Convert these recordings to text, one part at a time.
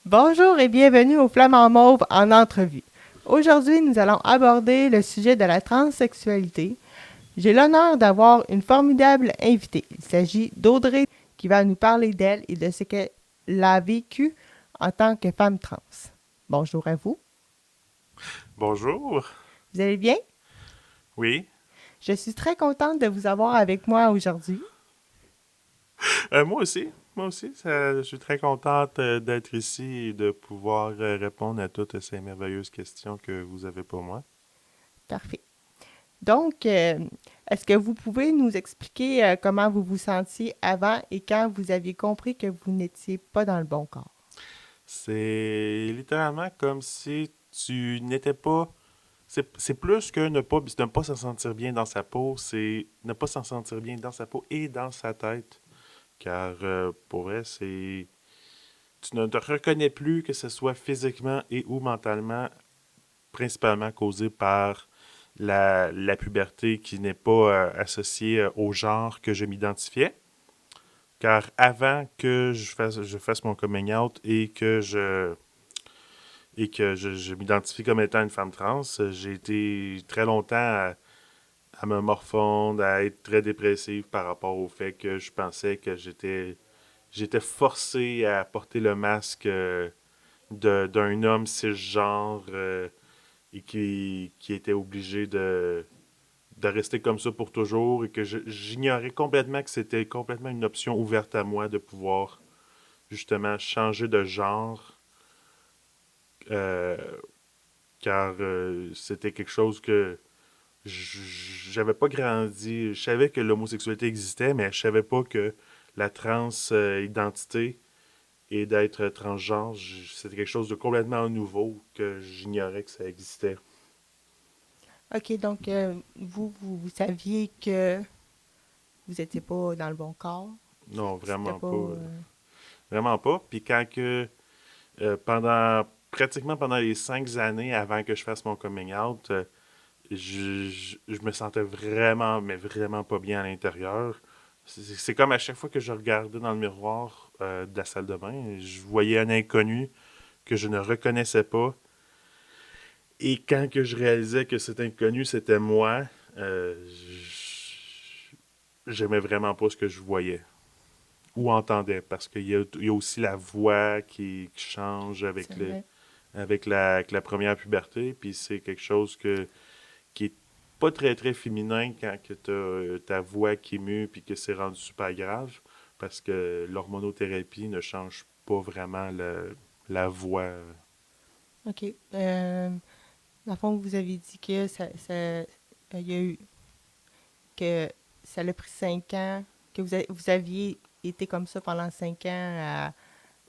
Bonjour et bienvenue au Flamand Mauve en entrevue. Aujourd'hui, nous allons aborder le sujet de la transsexualité. J'ai l'honneur d'avoir une formidable invitée. Il s'agit d'Audrey qui va nous parler d'elle et de ce qu'elle a vécu en tant que femme trans. Bonjour à vous. Bonjour. Vous allez bien? Oui. Je suis très contente de vous avoir avec moi aujourd'hui. Moi aussi. Moi aussi. Je suis très contente d'être ici et de pouvoir répondre à toutes ces merveilleuses questions que vous avez pour moi. Parfait. Donc, est-ce que vous pouvez nous expliquer comment vous vous sentiez avant et quand vous aviez compris que vous n'étiez pas dans le bon corps? C'est littéralement comme si tu n'étais pas. C'est plus que ne pas s'en sentir bien dans sa peau, c'est ne pas s'en sentir bien dans sa peau et dans sa tête. Car pour vrai, c'est. Tu ne te reconnais plus que ce soit physiquement et ou mentalement, principalement causé par la puberté qui n'est pas associée au genre que je m'identifiais. Car avant que je fasse mon coming out et que je m'identifie comme étant une femme trans, j'ai été très longtemps à me morfondre, à être très dépressif par rapport au fait que je pensais que j'étais forcé à porter le masque d'un homme cisgenre et qui était obligé de rester comme ça pour toujours et que j'ignorais complètement que c'était complètement une option ouverte à moi de pouvoir justement changer de genre euh, car c'était quelque chose que j'avais pas grandi. Je savais que l'homosexualité existait, mais je savais pas que la trans-identité et d'être transgenre, c'était quelque chose de complètement nouveau que j'ignorais que ça existait. OK, donc vous saviez que vous n'étiez pas dans le bon corps. Non, C'était vraiment pas. pas. Vraiment pas. Puis quand que pratiquement pendant les 5 années avant que je fasse mon coming out, je me sentais vraiment, mais vraiment pas bien à l'intérieur. C'est comme à chaque fois que je regardais dans le miroir de la salle de bain, je voyais un inconnu que je ne reconnaissais pas. Et quand que je réalisais que cet inconnu, c'était moi, j'aimais vraiment pas ce que je voyais ou entendais. Parce qu'il y a aussi la voix qui change C'est avec vrai. avec la première puberté. Puis c'est quelque chose qui est pas très très féminin quand que t'as ta voix qui mue puis que c'est rendu super grave. Parce que l'hormonothérapie ne change pas vraiment la voix. OK. Dans le fond, vous avez dit que il y a eu que ça l'a pris 5 ans, que vous aviez été comme ça pendant 5 ans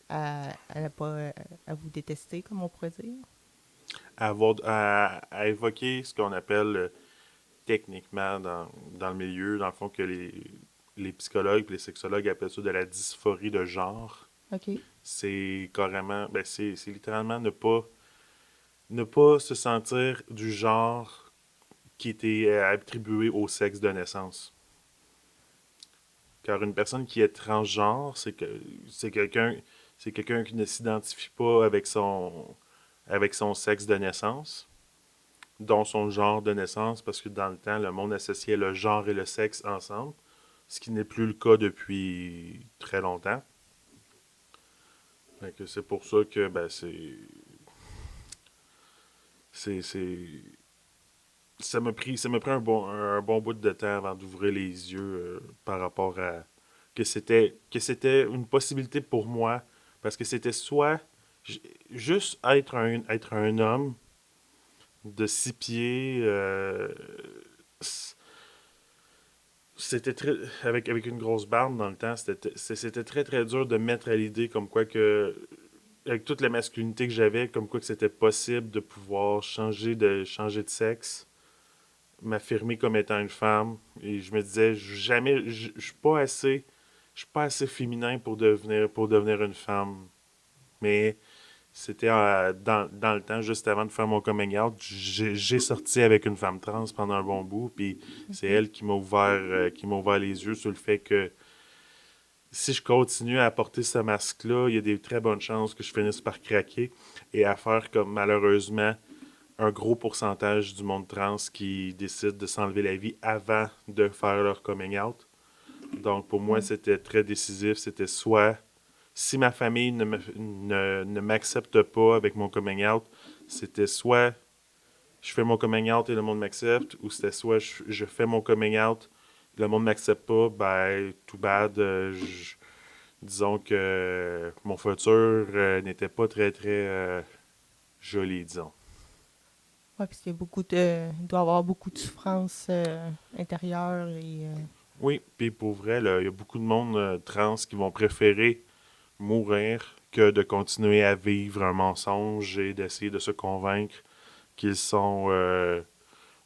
à ne pas à vous détester, comme on pourrait dire. À évoquer ce qu'on appelle techniquement dans le milieu, dans le fond, que les psychologues et les sexologues appellent ça de la dysphorie de genre. OK. C'est carrément, ben c'est littéralement ne pas se sentir du genre qui était attribué au sexe de naissance. Car une personne qui est transgenre, c'est quelqu'un c'est quelqu'un qui ne s'identifie pas avec son sexe de naissance, dont son genre de naissance, parce que dans le temps, le monde associait le genre et le sexe ensemble, ce qui n'est plus le cas depuis très longtemps. Fait que c'est pour ça que ben, c'est ça m'a pris un bon bout de temps avant d'ouvrir les yeux par rapport à que c'était une possibilité pour moi parce que c'était soit juste être un homme de 6 pieds c'était très avec une grosse barbe dans le temps, c'était très très dur de mettre à l'idée comme quoi que avec toute la masculinité que j'avais, comme quoi que c'était possible de pouvoir changer de sexe, m'affirmer comme étant une femme. Et je me disais, jamais, je suis pas assez féminin pour devenir une femme. Mais c'était dans le temps, juste avant de faire mon coming out, j'ai sorti avec une femme trans pendant un bon bout, puis c'est OK. elle qui m'a ouvert les yeux sur le fait que si je continue à porter ce masque-là, il y a des très bonnes chances que je finisse par craquer et à faire comme malheureusement un gros pourcentage du monde trans qui décide de s'enlever la vie avant de faire leur coming out. Donc pour moi, Ouais. c'était très décisif. C'était soit si ma famille ne m'accepte pas avec mon coming out, c'était soit je fais mon coming out et le monde m'accepte, ou c'était soit je fais mon coming out, le monde m'accepte pas, ben, too bad. Disons que mon futur n'était pas très, très joli, disons. Ouais, parce qu'il y a il doit y avoir beaucoup de souffrance intérieure et Oui, puis pour vrai, là, il y a beaucoup de monde trans qui vont préférer mourir que de continuer à vivre un mensonge et d'essayer de se convaincre qu'ils sont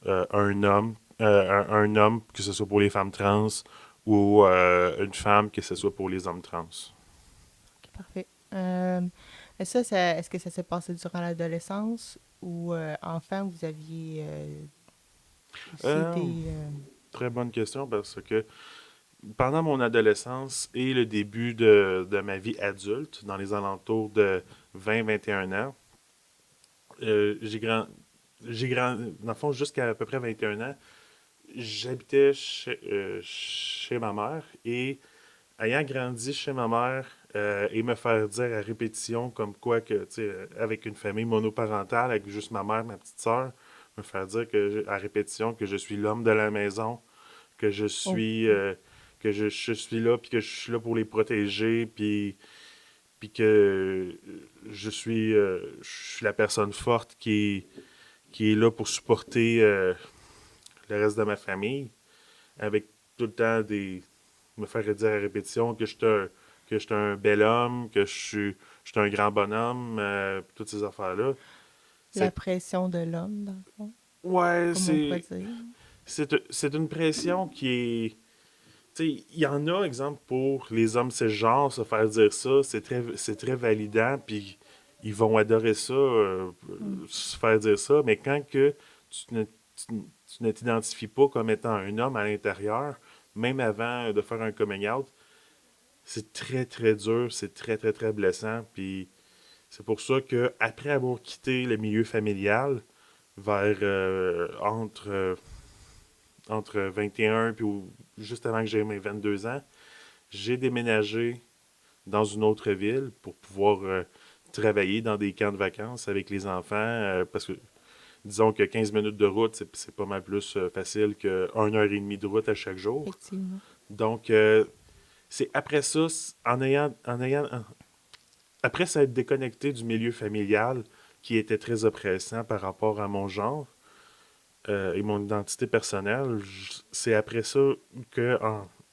un homme, un homme, que ce soit pour les femmes trans, ou une femme, que ce soit pour les hommes trans. ok, parfait. Et est-ce que ça s'est passé durant l'adolescence ou enfant, vous aviez aussi Euh, été... Très bonne question parce que pendant mon adolescence et le début de ma vie adulte, dans les alentours de 20-21 ans, j'ai dans le fond, jusqu'à à peu près 21 ans, j'habitais chez ma mère et ayant grandi chez ma mère et me faire dire à répétition comme quoi que, tu sais, avec une famille monoparentale, avec juste ma mère, ma petite sœur, me faire dire à répétition que je suis l'homme de la maison, que je Oh, suis je suis là puis que je suis là pour les protéger puis que je suis la personne forte qui est là pour supporter le reste de ma famille avec tout le temps des me faire dire à répétition que je suis un bel homme, je suis un grand bonhomme, toutes ces affaires-là. la C'est, pression de l'homme, dans le fond, ouais, comme on pourrait dire. c'est une pression qui est. Tu sais, il y en a, exemple, pour les hommes cisgenres, se faire dire ça, c'est très validant, puis ils vont adorer ça, Mm. se faire dire ça, mais quand que tu ne t'identifies pas comme étant un homme à l'intérieur, même avant de faire un coming out, c'est très, très dur, c'est très, très, très blessant, puis c'est pour ça que après avoir quitté le milieu familial, vers entre 21 puis juste avant que j'aie mes 22 ans, j'ai déménagé dans une autre ville pour pouvoir travailler dans des camps de vacances avec les enfants parce que disons que 15 minutes de route, c'est pas mal plus facile que 1 heure et demie de route à chaque jour. Effectivement. Donc, c'est après ça, après s'être déconnecté du milieu familial qui était très oppressant par rapport à mon genre et mon identité personnelle, c'est après ça que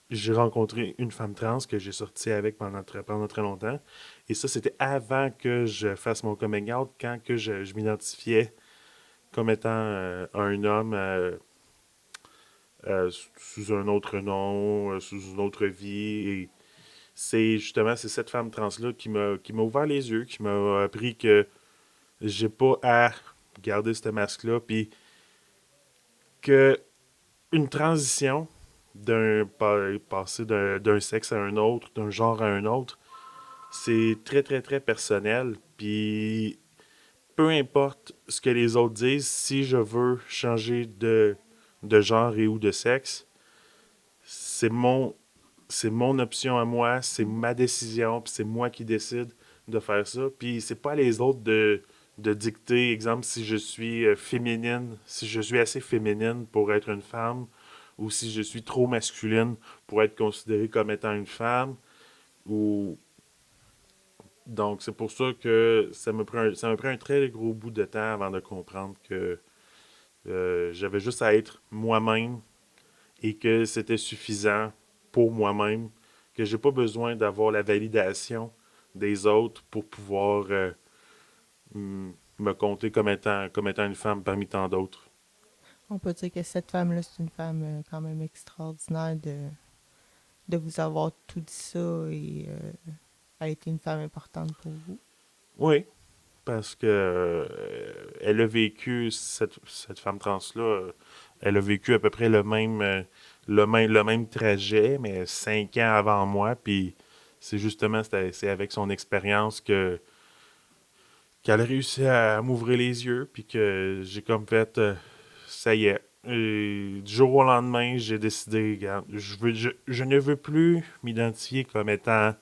j'ai rencontré une femme trans que j'ai sorti avec pendant très longtemps. Et ça, c'était avant que je fasse mon coming out, quand que je m'identifiais comme étant un homme sous un autre nom, sous une autre vie. Et c'est cette femme trans-là qui m'a ouvert les yeux, qui m'a appris que j'ai pas à garder ce masque-là, puis que une transition passer d'un sexe à un autre, d'un genre à un autre, c'est très, très, très personnel. Puis, peu importe ce que les autres disent, si je veux changer de genre et ou de sexe, c'est mon, c'est mon option à moi, c'est ma décision, puis c'est moi qui décide de faire ça. Puis, c'est pas les autres de dicter, exemple, si je suis féminine, si je suis assez féminine pour être une femme, ou si je suis trop masculine pour être considérée comme étant une femme. Ou donc c'est pour ça que ça m'a pris un très gros bout de temps avant de comprendre que j'avais juste à être moi-même et que c'était suffisant pour moi-même, que j'ai pas besoin d'avoir la validation des autres pour pouvoir me compter comme étant une femme parmi tant d'autres. On peut dire que cette femme-là, c'est une femme quand même extraordinaire de vous avoir tout dit ça et a été une femme importante pour vous. Oui, parce que elle a vécu cette femme trans là, elle a vécu à peu près le même trajet, mais 5 ans avant moi. Puis c'est avec son expérience qu'elle a réussi à m'ouvrir les yeux. Puis que j'ai comme fait, ça y est. Et du jour au lendemain, j'ai décidé, regarde, je ne veux plus m'identifier comme étant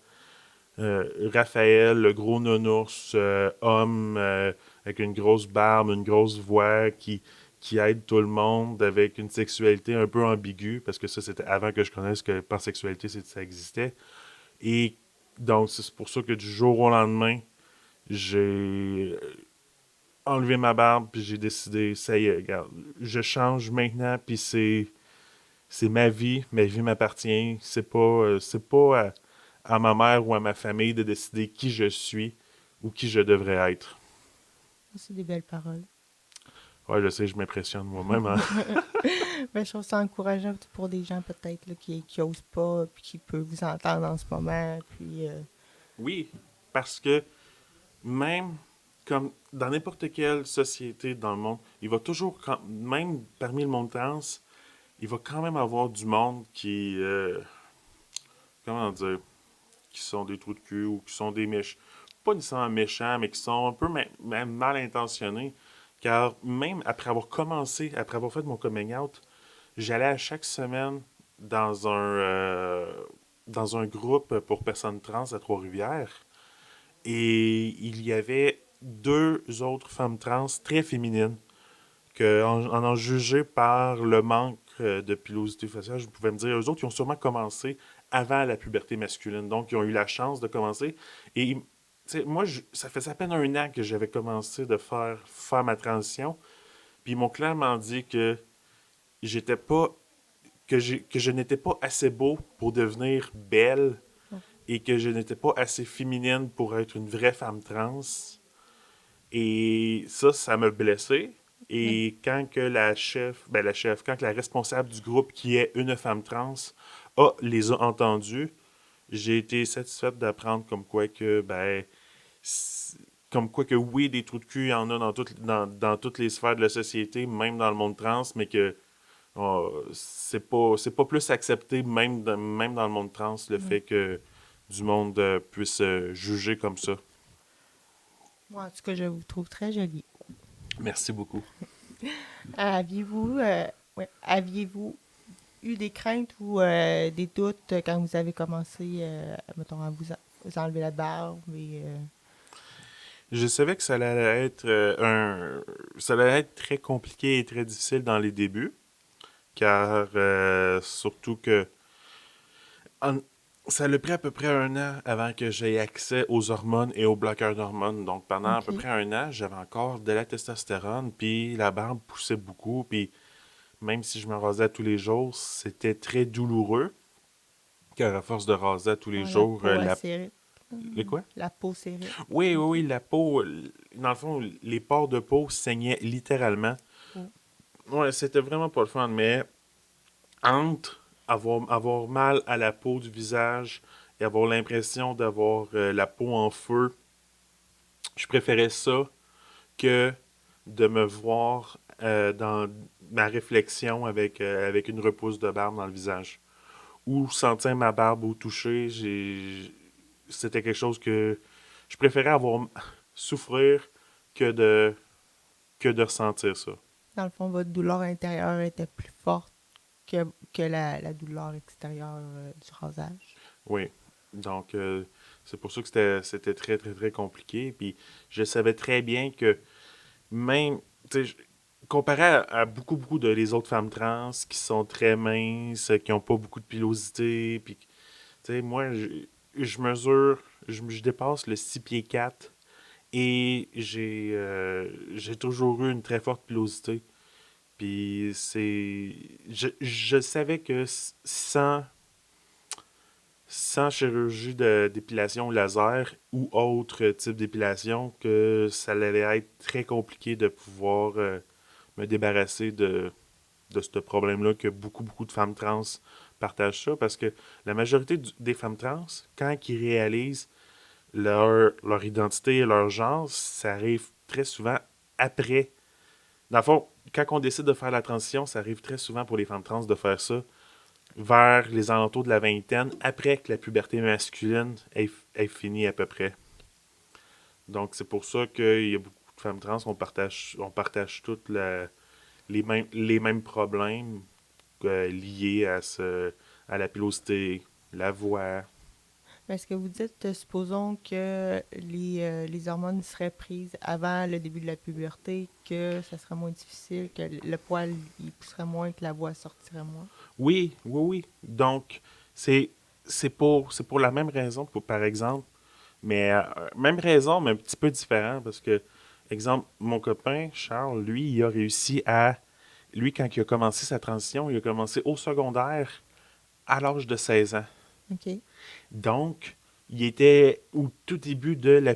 Raphaël, le gros nounours, homme avec une grosse barbe, une grosse voix qui aide tout le monde avec une sexualité un peu ambiguë, parce que ça, c'était avant que je connaisse que pansexualité, ça existait. Et donc, c'est pour ça que du jour au lendemain, j'ai enlevé ma barbe, puis j'ai décidé, ça y est, regarde, je change maintenant, puis c'est ma vie m'appartient. C'est pas à ma mère ou à ma famille de décider qui je suis ou qui je devrais être. C'est des belles paroles. Ouais, je sais, je m'impressionne moi-même, hein. Ben, je trouve ça encourageant pour des gens peut-être là, qui osent pas, puis qui peuvent vous entendre en ce moment. Puis, Oui, parce que même comme dans n'importe quelle société dans le monde, il va toujours, même parmi le monde trans, il va quand même avoir du monde comment dire, qui sont des trous de cul ou qui sont des méchants, pas nécessairement méchants, mais qui sont un peu même mal intentionnés. Car même après avoir commencé, après avoir fait mon coming out, j'allais à chaque semaine dans dans un groupe pour personnes trans à Trois-Rivières. Et il y avait deux autres femmes trans très féminines que, en juger par le manque de pilosité faciale, je pouvais me dire, eux autres, ils ont sûrement commencé avant la puberté masculine. Donc, ils ont eu la chance de commencer. Et, tu sais, moi, ça faisait à peine un an que j'avais commencé de faire ma transition. Puis, ils m'ont clairement dit que j'étais pas, que je n'étais pas assez beau pour devenir belle et que je n'étais pas assez féminine pour être une vraie femme trans. Et ça me blessait. oui. Et quand que la chef, quand que la responsable du groupe, qui est une femme trans, les a entendus, j'ai été satisfaite d'apprendre comme quoi que, comme quoi que oui, des trous de cul, il y en a dans toutes les sphères de la société, même dans le monde trans, mais que c'est pas plus accepté, même dans le monde trans, le Oui. fait que du monde puisse juger comme ça. Moi, en tout cas, je vous trouve très jolie. Merci beaucoup. Aviez-vous aviez-vous eu des craintes ou des doutes quand vous avez commencé, mettons, à vous enlever la barbe Je savais que ça allait être ça allait être très compliqué et très difficile dans les débuts, car surtout que en- ça a pris à peu près un an avant que j'aie accès aux hormones et aux bloqueurs d'hormones. Donc pendant à peu OK. près un an, j'avais encore de la testostérone, puis la barbe poussait beaucoup, puis même si je me rasais tous les jours, c'était très douloureux, car à force de raser tous les Ouais, la jours, peau acérée. les quoi? La peau serrée. Oui, oui, OK. oui, la peau, dans le fond, les pores de peau saignaient littéralement. Oh. Ouais, c'était vraiment pas le fun, mais entre avoir mal à la peau du visage et avoir l'impression d'avoir la peau en feu, je préférais ça que de me voir dans ma réflexion avec une repousse de barbe dans le visage. Ou sentir ma barbe au toucher, c'était quelque chose que je préférais avoir souffrir que de, que de ressentir ça. Dans le fond, votre douleur intérieure était plus forte que, que la douleur extérieure du rasage. Oui. Donc, c'est pour ça que c'était très, très, très compliqué. Puis, je savais très bien que même, tu sais, comparé à beaucoup, beaucoup de les autres femmes trans qui sont très minces, qui n'ont pas beaucoup de pilosité, puis, tu sais, moi, je mesure, je dépasse le 6 pieds 4 et j'ai toujours eu une très forte pilosité. Puis, je savais que sans chirurgie d'épilation laser ou autre type d'épilation, que ça allait être très compliqué de pouvoir me débarrasser de ce problème-là, que beaucoup, beaucoup de femmes trans partagent ça, parce que la majorité des femmes trans, quand ils réalisent leur identité et leur genre, ça arrive très souvent après. Dans le fond, quand on décide de faire la transition, ça arrive très souvent pour les femmes trans de faire ça vers les alentours de la vingtaine, après que la puberté masculine ait fini à peu près. Donc, c'est pour ça qu'il y a beaucoup de femmes trans, on partage toutes les mêmes problèmes liés à la pilosité, la voix. Est-ce que vous dites, supposons que les hormones seraient prises avant le début de la puberté, que ça serait moins difficile, que le poil il pousserait moins, que la voix sortirait moins? Oui, oui, oui. Donc, c'est c'est pour la même raison, par exemple, mais même raison, mais un petit peu différent, parce que, exemple, mon copain, Charles, lui, il a réussi lui, quand il a commencé sa transition, il a commencé au secondaire à l'âge de 16 ans. OK. Donc, il était au tout début de la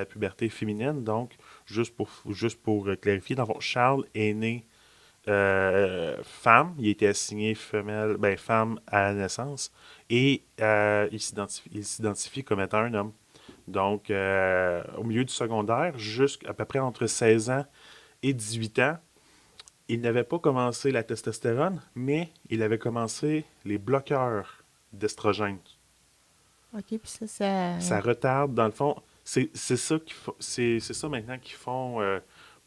puberté féminine. Donc, juste pour clarifier, dans le fond, Charles est né femme. Il était assigné femme à la naissance. Et il s'identifie comme étant un homme. Donc, au milieu du secondaire, jusqu'à peu près entre 16 ans et 18 ans, il n'avait pas commencé la testostérone, mais il avait commencé les bloqueurs d'estrogène. OK, puis ça... Ça retarde, dans le fond, c'est ça c'est ça maintenant qu'ils font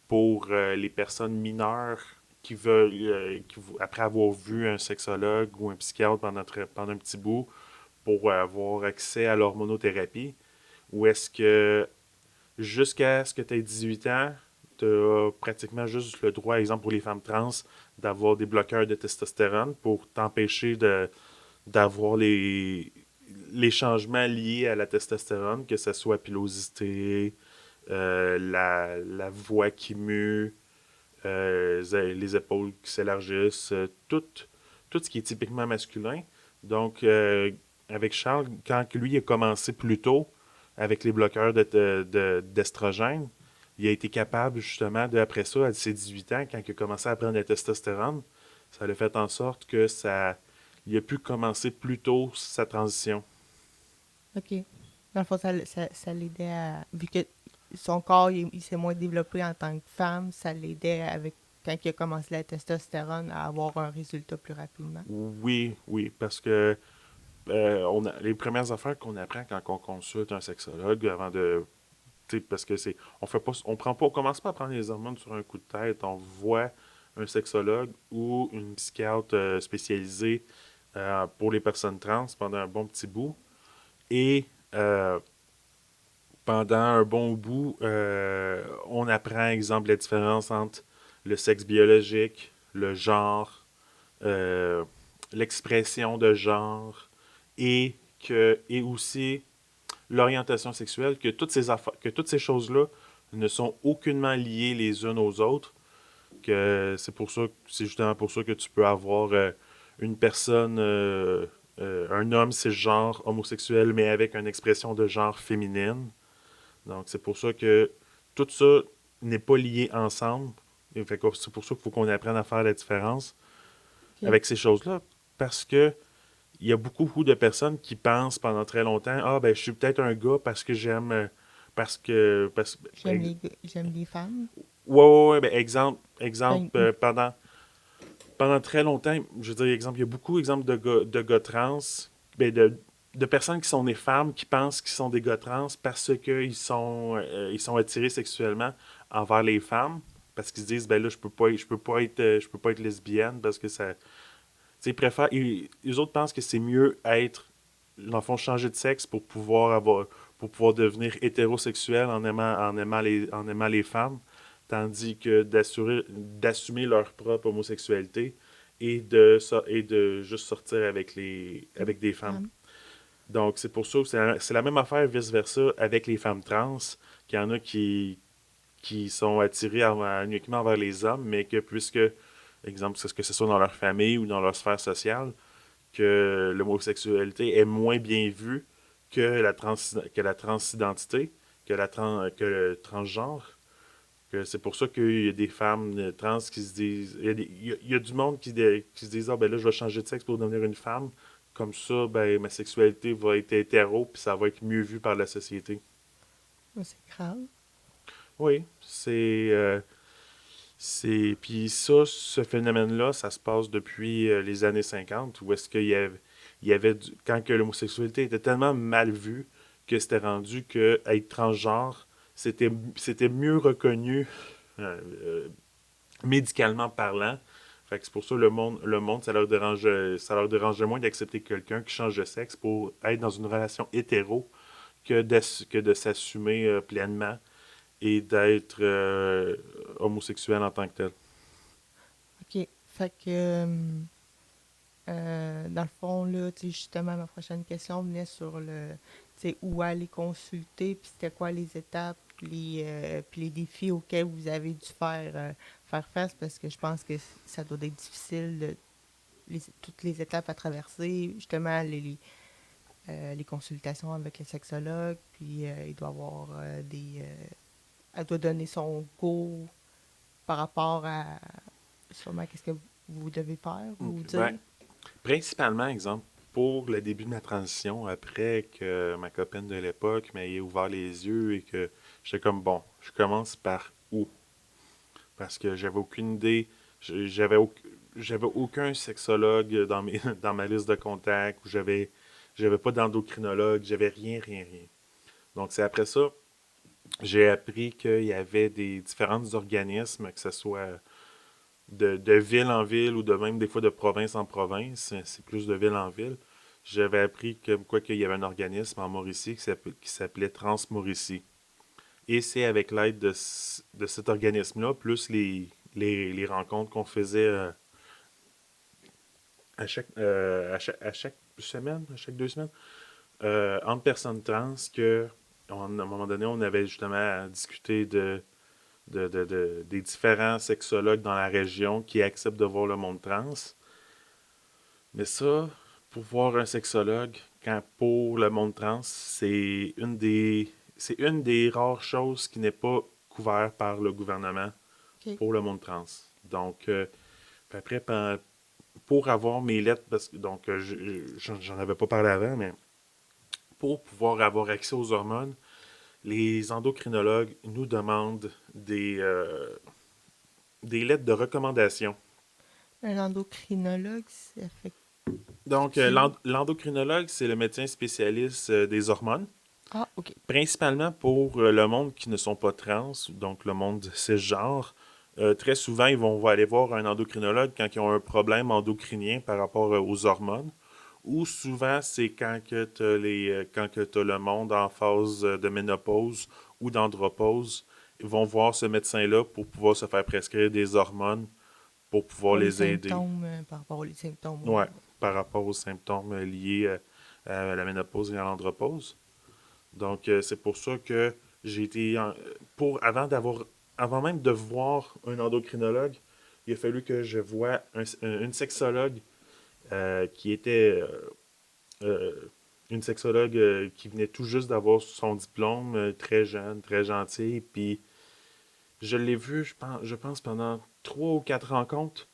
pour les personnes mineures qui veulent, après avoir vu un sexologue ou un psychiatre pendant un petit bout, pour avoir accès à l'hormonothérapie, ou est-ce que jusqu'à ce que tu aies 18 ans, tu as pratiquement juste le droit, exemple pour les femmes trans, d'avoir des bloqueurs de testostérone pour t'empêcher d'avoir les changements liés à la testostérone, que ce soit pilosité, la voix qui mue, les épaules qui s'élargissent, tout ce qui est typiquement masculin. Donc, avec Charles, quand lui a commencé plus tôt avec les bloqueurs d'estrogène, il a été capable justement, après ça, à ses 18 ans, quand il a commencé à prendre la testostérone, ça a fait en sorte que il a pu commencer plus tôt sa transition. OK. Dans le fond, ça l'aidait à... Vu que son corps, il s'est moins développé en tant que femme, ça l'aidait avec... Quand il a commencé la testostérone, à avoir un résultat plus rapidement. Oui, oui, parce que les premières affaires qu'on apprend quand on consulte un sexologue avant de, parce que on fait pas, on prend pas, on commence pas à prendre les hormones sur un coup de tête. On voit un sexologue ou une psychiatre spécialisée pour les personnes trans pendant un bon petit bout. Et pendant un bon bout, on apprend, exemple, la différence entre le sexe biologique, le genre, euh, l'expression de genre et aussi l'orientation sexuelle, que toutes ces choses-là ne sont aucunement liées les unes aux autres, que c'est justement pour ça que tu peux avoir une personne, un homme cisgenre homosexuel, mais avec une expression de genre féminine. Donc c'est pour ça que tout ça n'est pas lié ensemble. Et fait que c'est pour ça qu'il faut qu'on apprenne à faire la différence OK. avec ces choses-là, parce que il y a beaucoup de personnes qui pensent pendant très longtemps, ah ben je suis peut-être un gars parce que j'aime J'aime les femmes. ouais, ouais, ouais, ben exemple Ben, pendant très longtemps, je veux dire exemple, il y a beaucoup exemple de gars trans, ben de personnes qui sont des femmes qui pensent qu'ils sont des gars trans parce qu'ils sont attirés sexuellement envers les femmes, parce qu'ils se disent ben là je peux pas être lesbienne parce que ça, ils préfèrent. Les autres pensent que c'est mieux être, dans le fond, changer de sexe pour pouvoir devenir hétérosexuel en aimant les femmes, tandis que d'assumer leur propre homosexualité et de juste sortir avec des femmes. femmes. Donc, c'est pour ça que c'est la même affaire vice-versa avec les femmes trans, qu'il y en a qui sont attirés uniquement vers les hommes, mais que puisque, exemple, c'est ce que ce soit dans leur famille ou dans leur sphère sociale, que l'homosexualité est moins bien vue que la transidentité, que le transgenre. Que c'est pour ça qu'il y a des femmes trans qui se disent. Il y a du monde qui se disent, ah ben là, je vais changer de sexe pour devenir une femme. Comme ça, ben, ma sexualité va être hétéro, puis ça va être mieux vu par la société. Ouais, c'est grave. Oui, Puis ça, ce phénomène-là, ça se passe depuis les années 50, où est-ce quand que l'homosexualité était tellement mal vue que c'était rendu que être transgenre, c'était mieux reconnu euh, euh, médicalement parlant. Fait que c'est pour ça le monde, ça leur dérangeait moins d'accepter quelqu'un qui change de sexe pour être dans une relation hétéro que de s'assumer pleinement et d'être homosexuel en tant que tel. OK. Fait que, dans le fond, là, tu sais, justement, ma prochaine question venait sur tu sais, où aller consulter, puis c'était quoi les étapes, puis les défis auxquels vous avez dû faire face, parce que je pense que ça doit être difficile, toutes les étapes à traverser, justement, les consultations avec le sexologue, puis il doit avoir elle doit donner son go par rapport à sûrement qu'est-ce que vous devez faire ou Ok. Ben, dire. principalement, exemple, pour le début de ma transition, après que ma copine de l'époque m'ait ouvert les yeux et que j'étais comme, bon, je commence par où? Parce que j'avais aucune idée, j'avais aucun sexologue dans ma liste de contacts, ou j'avais pas d'endocrinologue, j'avais rien, rien, rien. Donc c'est après ça, j'ai appris qu'il y avait des différents organismes, que ce soit de ville en ville ou de même des fois de province en province, c'est plus de ville en ville. J'avais appris comme quoi qu'il y avait un organisme en Mauricie qui s'appelait Transmauricie. Et c'est avec l'aide de cet organisme-là, plus les rencontres qu'on faisait à chaque semaine, à chaque 2 semaines, entre personnes trans, à un moment donné, on avait justement discuté des différents sexologues dans la région qui acceptent de voir le monde trans. Mais ça, pour voir un sexologue, quand pour le monde trans, c'est une des rares choses qui n'est pas couverte par le gouvernement OK. pour le monde trans. Donc, puis après, pour avoir mes lettres, parce que donc j'en avais pas parlé avant, mais pour pouvoir avoir accès aux hormones, les endocrinologues nous demandent des lettres de recommandation. Un endocrinologue, ça fait Donc, tu. l'endocrinologue, c'est le médecin spécialiste des hormones, Ah, OK. principalement pour le monde qui ne sont pas trans, donc le monde cisgenre. Très souvent, vont aller voir un endocrinologue quand ils ont un problème endocrinien par rapport aux hormones. Ou souvent, c'est quand que t'as le monde en phase de ménopause ou d'andropause, ils vont voir ce médecin-là pour pouvoir se faire prescrire des hormones pour pouvoir Pour les les aider. symptômes, par rapport aux symptômes. Ouais, par rapport aux symptômes liés à la ménopause et à l'andropause. Donc, c'est pour ça que j'ai été avant même de voir un endocrinologue, il a fallu que je voie une sexologue qui était euh, une sexologue qui venait tout juste d'avoir son diplôme, très jeune, très gentille. Puis je l'ai vue, je pense, pendant 3 ou 4 rencontres.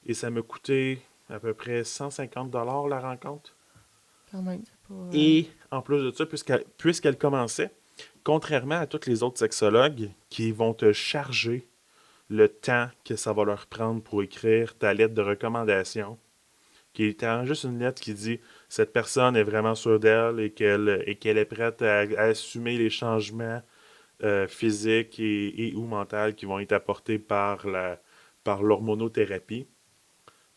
Et ça m'a coûté à peu près 150 $ la rencontre. Quand même, c'est pas. Et en plus de ça, puisqu'elle commençait, contrairement à tous les autres sexologues qui vont te charger le temps que ça va leur prendre pour écrire ta lettre de recommandation, qui est juste une lettre qui dit cette personne est vraiment sûre d'elle et qu'elle est prête à assumer les changements physiques et ou mentaux qui vont être apportés par l'hormonothérapie.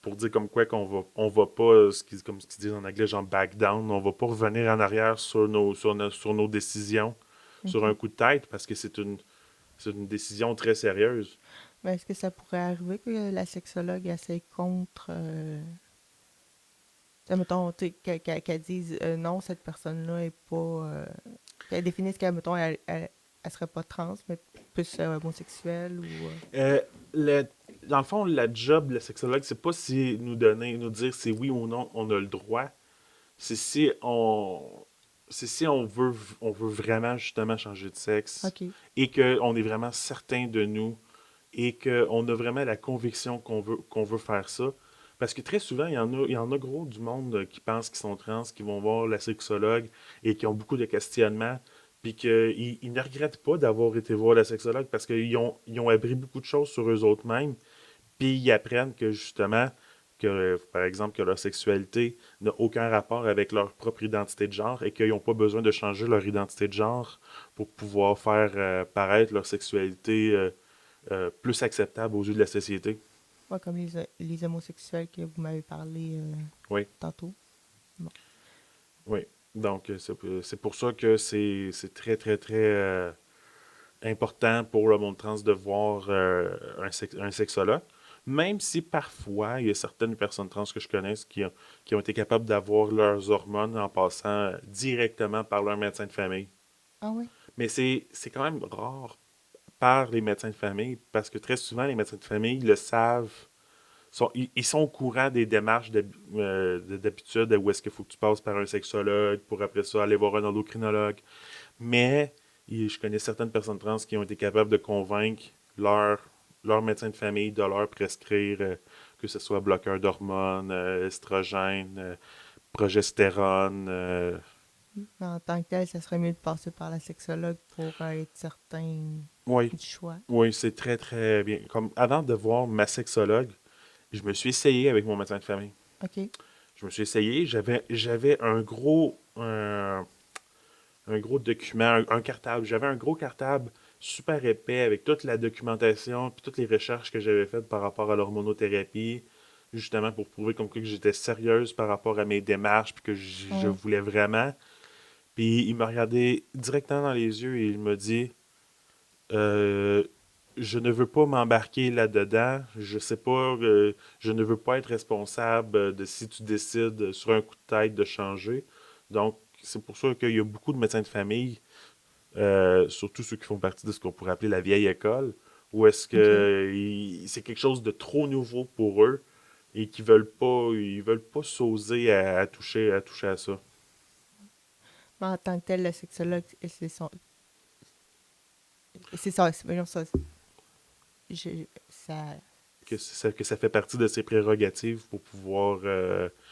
Pour dire comme quoi qu'on va pas, comme ce qu'ils disent en anglais, genre back down, on va pas revenir en arrière sur nos décisions, sur un OK. coup de tête, parce que c'est une décision très sérieuse. Mais est-ce que ça pourrait arriver que la sexologue essaie contre. Tu sais, mettons, tu sais, qu'elle dise non, cette personne-là est pas. Qu'elle définisse qu'elle, mettons, elle serait pas trans, mais plus homosexuelle ou. Euh, le- Dans le fond, la job de la sexologue, c'est pas si nous dire si oui ou non on a le droit. C'est si on veut vraiment justement changer de sexe OK. et qu'on est vraiment certain de nous et qu'on a vraiment la conviction qu'on veut faire ça. Parce que très souvent, il y en a gros du monde qui pensent qu'ils sont trans, qui vont voir la sexologue et qui ont beaucoup de questionnements. puis qu'ils ne regrettent pas d'avoir été voir la sexologue parce ils ont appris beaucoup de choses sur eux autres mêmes, puis ils apprennent que justement, que par exemple, que leur sexualité n'a aucun rapport avec leur propre identité de genre et qu'ils n'ont pas besoin de changer leur identité de genre pour pouvoir faire paraître leur sexualité plus acceptable aux yeux de la société. Ouais, comme les homosexuels que vous m'avez parlé Oui, tantôt. Bon. oui. Donc, c'est pour ça que c'est très, très, très important pour le monde trans de voir un sexologue. Même si parfois, il y a certaines personnes trans que je connais qui ont été capables d'avoir leurs hormones en passant directement par leur médecin de famille. Ah oui? Mais c'est quand même rare par les médecins de famille parce que très souvent, les médecins de famille le savent. Ils sont au courant des démarches d'habitude, où est-ce qu'il faut que tu passes par un sexologue pour après ça aller voir un endocrinologue. Mais je connais certaines personnes trans qui ont été capables de convaincre leur, leur médecin de famille de leur prescrire que ce soit bloqueur d'hormones, estrogène, progestérone. Mais en tant que tel, ça serait mieux de passer par la sexologue pour être certain Oui, du choix. oui, c'est très très bien. Comme avant de voir ma sexologue, je me suis essayé avec mon médecin de famille. OK. Je me suis essayé, j'avais un gros document, un cartable. J'avais un gros cartable super épais avec toute la documentation puis toutes les recherches que j'avais faites par rapport à l'hormonothérapie, justement pour prouver comme quoi que j'étais sérieuse par rapport à mes démarches puis que je Ouais. voulais vraiment. Puis il m'a regardé directement dans les yeux et il m'a dit euh, je ne veux pas m'embarquer là-dedans. Je sais pas, je ne veux pas être responsable de si tu décides sur un coup de tête de changer. Donc, c'est pour ça qu'il y a beaucoup de médecins de famille, surtout ceux qui font partie de ce qu'on pourrait appeler la vieille école, où est-ce OK. que c'est quelque chose de trop nouveau pour eux et ils veulent pas s'oser à toucher à ça. Mais en tant que tel, le sexologue, c'est son. C'est ça. Voyons ça. Ça. Que ça fait partie de ses prérogatives pour pouvoir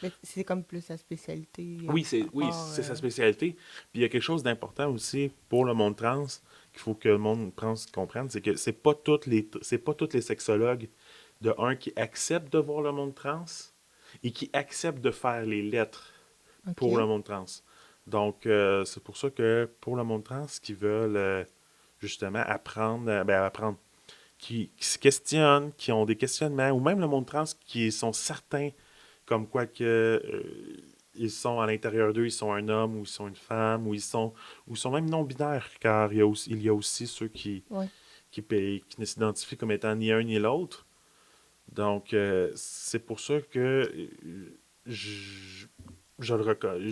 Mais c'est comme plus sa spécialité à Oui, part. c'est sa spécialité. Puis il y a quelque chose d'important aussi pour le monde trans qu'il faut que le monde trans comprenne, c'est que c'est pas tous les sexologues de un qui acceptent de voir le monde trans et qui acceptent de faire les lettres pour le OK. monde trans. Donc c'est pour ça que pour le monde trans qui veulent justement apprendre, apprendre, qui se questionnent, qui ont des questionnements, ou même le monde trans qui sont certains comme quoi que ils sont à l'intérieur d'eux, ils sont un homme ou ils sont une femme ou ils sont même non-binaires, car il y a aussi ceux Ouais. qui ne s'identifient comme étant ni un ni l'autre. Donc, c'est pour ça que je, je le reconnais.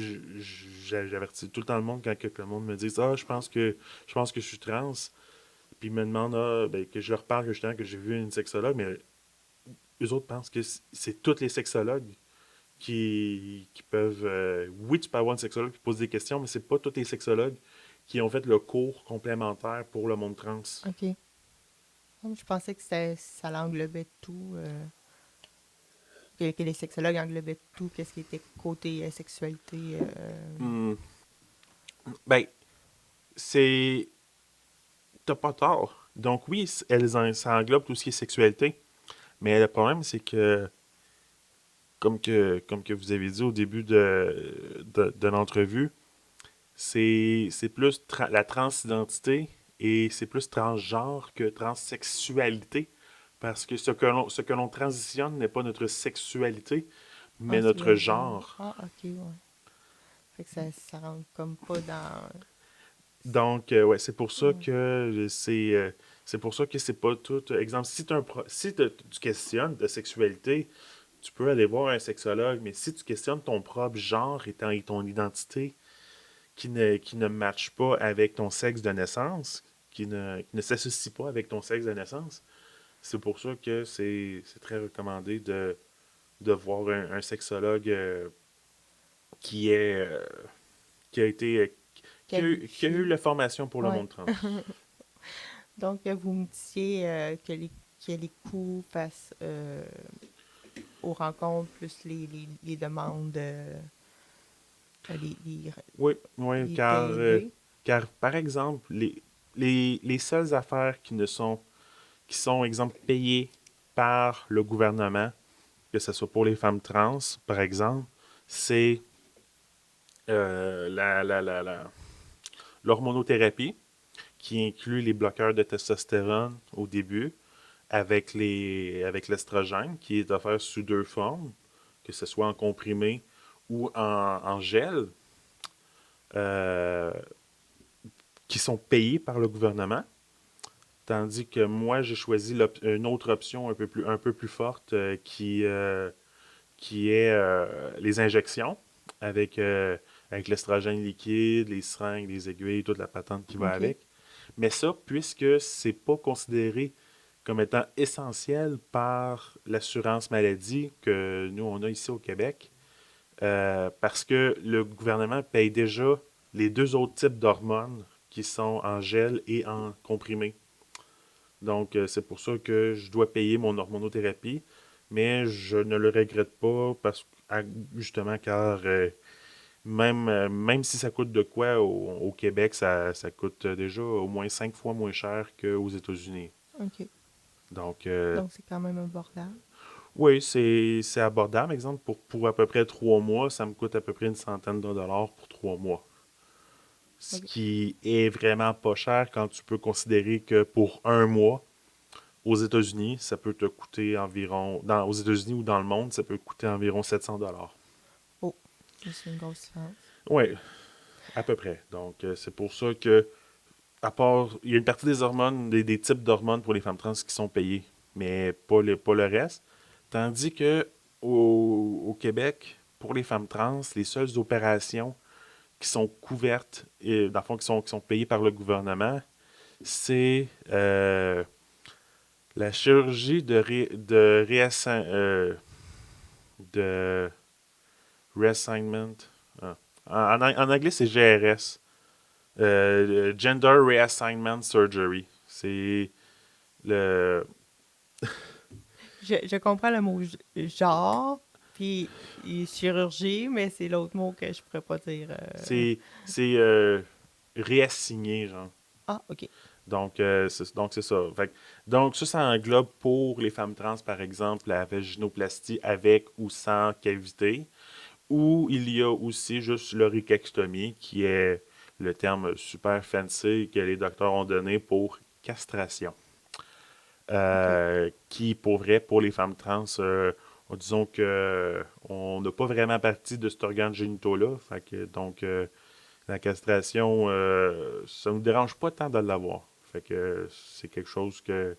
J'avertis tout le temps le monde quand que le monde me dit ah, je pense que je suis trans. Puis ils me demandent que je leur parle justement que j'ai vu une sexologue, mais eux autres pensent que c'est tous les sexologues qui peuvent. Oui, tu peux avoir un sexologue qui pose des questions, mais c'est pas tous les sexologues qui ont fait le cours complémentaire pour le monde trans. OK. Je pensais que ça l'englobait tout. Que les sexologues englobaient tout, qu'est-ce qui était côté sexualité. Hmm. Ben, c'est. T'as pas tort. Donc, oui, ça englobe tout ce qui est sexualité. Mais le problème, c'est que, comme que vous avez dit au début de l'entrevue, c'est plus la transidentité et c'est plus transgenre que transsexualité. Parce que ce que l'on transitionne n'est pas notre sexualité, Ah, mais c'est notre le genre. genre. Ah, ok, ouais. Fait que ça rentre comme pas dans. Donc, ouais, c'est pour ça Ouais. que c'est pour ça que c'est pas tout. Exemple, si tu questionnes ta sexualité, tu peux aller voir un sexologue, mais si tu questionnes ton propre genre et ton identité qui ne matche pas avec ton sexe de naissance, qui ne s'associe pas avec ton sexe de naissance, c'est pour ça que c'est très recommandé de voir un sexologue qui est qui a été qui a eu Qualifié. la formation pour le Ouais. monde trans. Donc, vous me disiez que les coûts face aux rencontres, plus les demandes, les, les, Oui, oui, les car étaient élevés. Car, par exemple, les seules affaires qui sont, exemple, payées par le gouvernement, que ce soit pour les femmes trans, par exemple, c'est l'hormonothérapie, qui inclut les bloqueurs de testostérone au début, avec l'estrogène, qui est offert sous deux formes, que ce soit en comprimé ou en gel, euh, qui sont payés par le gouvernement. Tandis que moi, j'ai choisi une autre option un peu plus forte qui est les injections avec l'estrogène liquide, les seringues, les aiguilles, toute la patente qui va OK. avec. Mais ça, puisque c'est pas considéré comme étant essentiel par l'assurance maladie que nous, on a ici au Québec, parce que le gouvernement paye déjà les deux autres types d'hormones qui sont en gel et en comprimé. Donc, c'est pour ça que je dois payer mon hormonothérapie, mais je ne le regrette pas justement car même si ça coûte de quoi au Québec, ça coûte déjà au moins 5 fois moins cher qu'aux États-Unis. OK. Donc, Donc, c'est quand même abordable. oui, c'est abordable. Exemple, pour à peu près 3 mois, ça me coûte à peu près une centaine de dollars pour 3 mois. Ce OK. qui est vraiment pas cher quand tu peux considérer que pour un mois, aux États-Unis, ça peut te coûter environ, aux États-Unis ou dans le monde, ça peut coûter environ 700 dollars. Oh, ça, c'est une grosse différence. Oui, à peu près. Donc, c'est pour ça que, à part, il y a une partie des hormones, des types d'hormones pour les femmes trans qui sont payés, mais pas le reste. Tandis que au Québec, pour les femmes trans, les seules opérations qui sont couvertes, et, dans le fond, qui sont payées par le gouvernement, c'est la chirurgie de reassignment. Ah. En anglais, c'est GRS. Gender Reassignment Surgery. C'est le. Je comprends le mot genre, puis chirurgie, mais c'est l'autre mot que je pourrais pas dire. C'est réassigné, genre. Ah, OK. Donc c'est ça. Donc, ça englobe pour les femmes trans, par exemple, la vaginoplastie avec ou sans cavité. Ou il y a aussi juste l'oricectomie, qui est le terme super fancy que les docteurs ont donné pour castration. OK. Qui, pour vrai, pour les femmes trans, disons que on n'a pas vraiment partie de cet organe génitaux-là. Donc, la castration, ça ne nous dérange pas tant de l'avoir. Fait que c'est quelque chose qui ne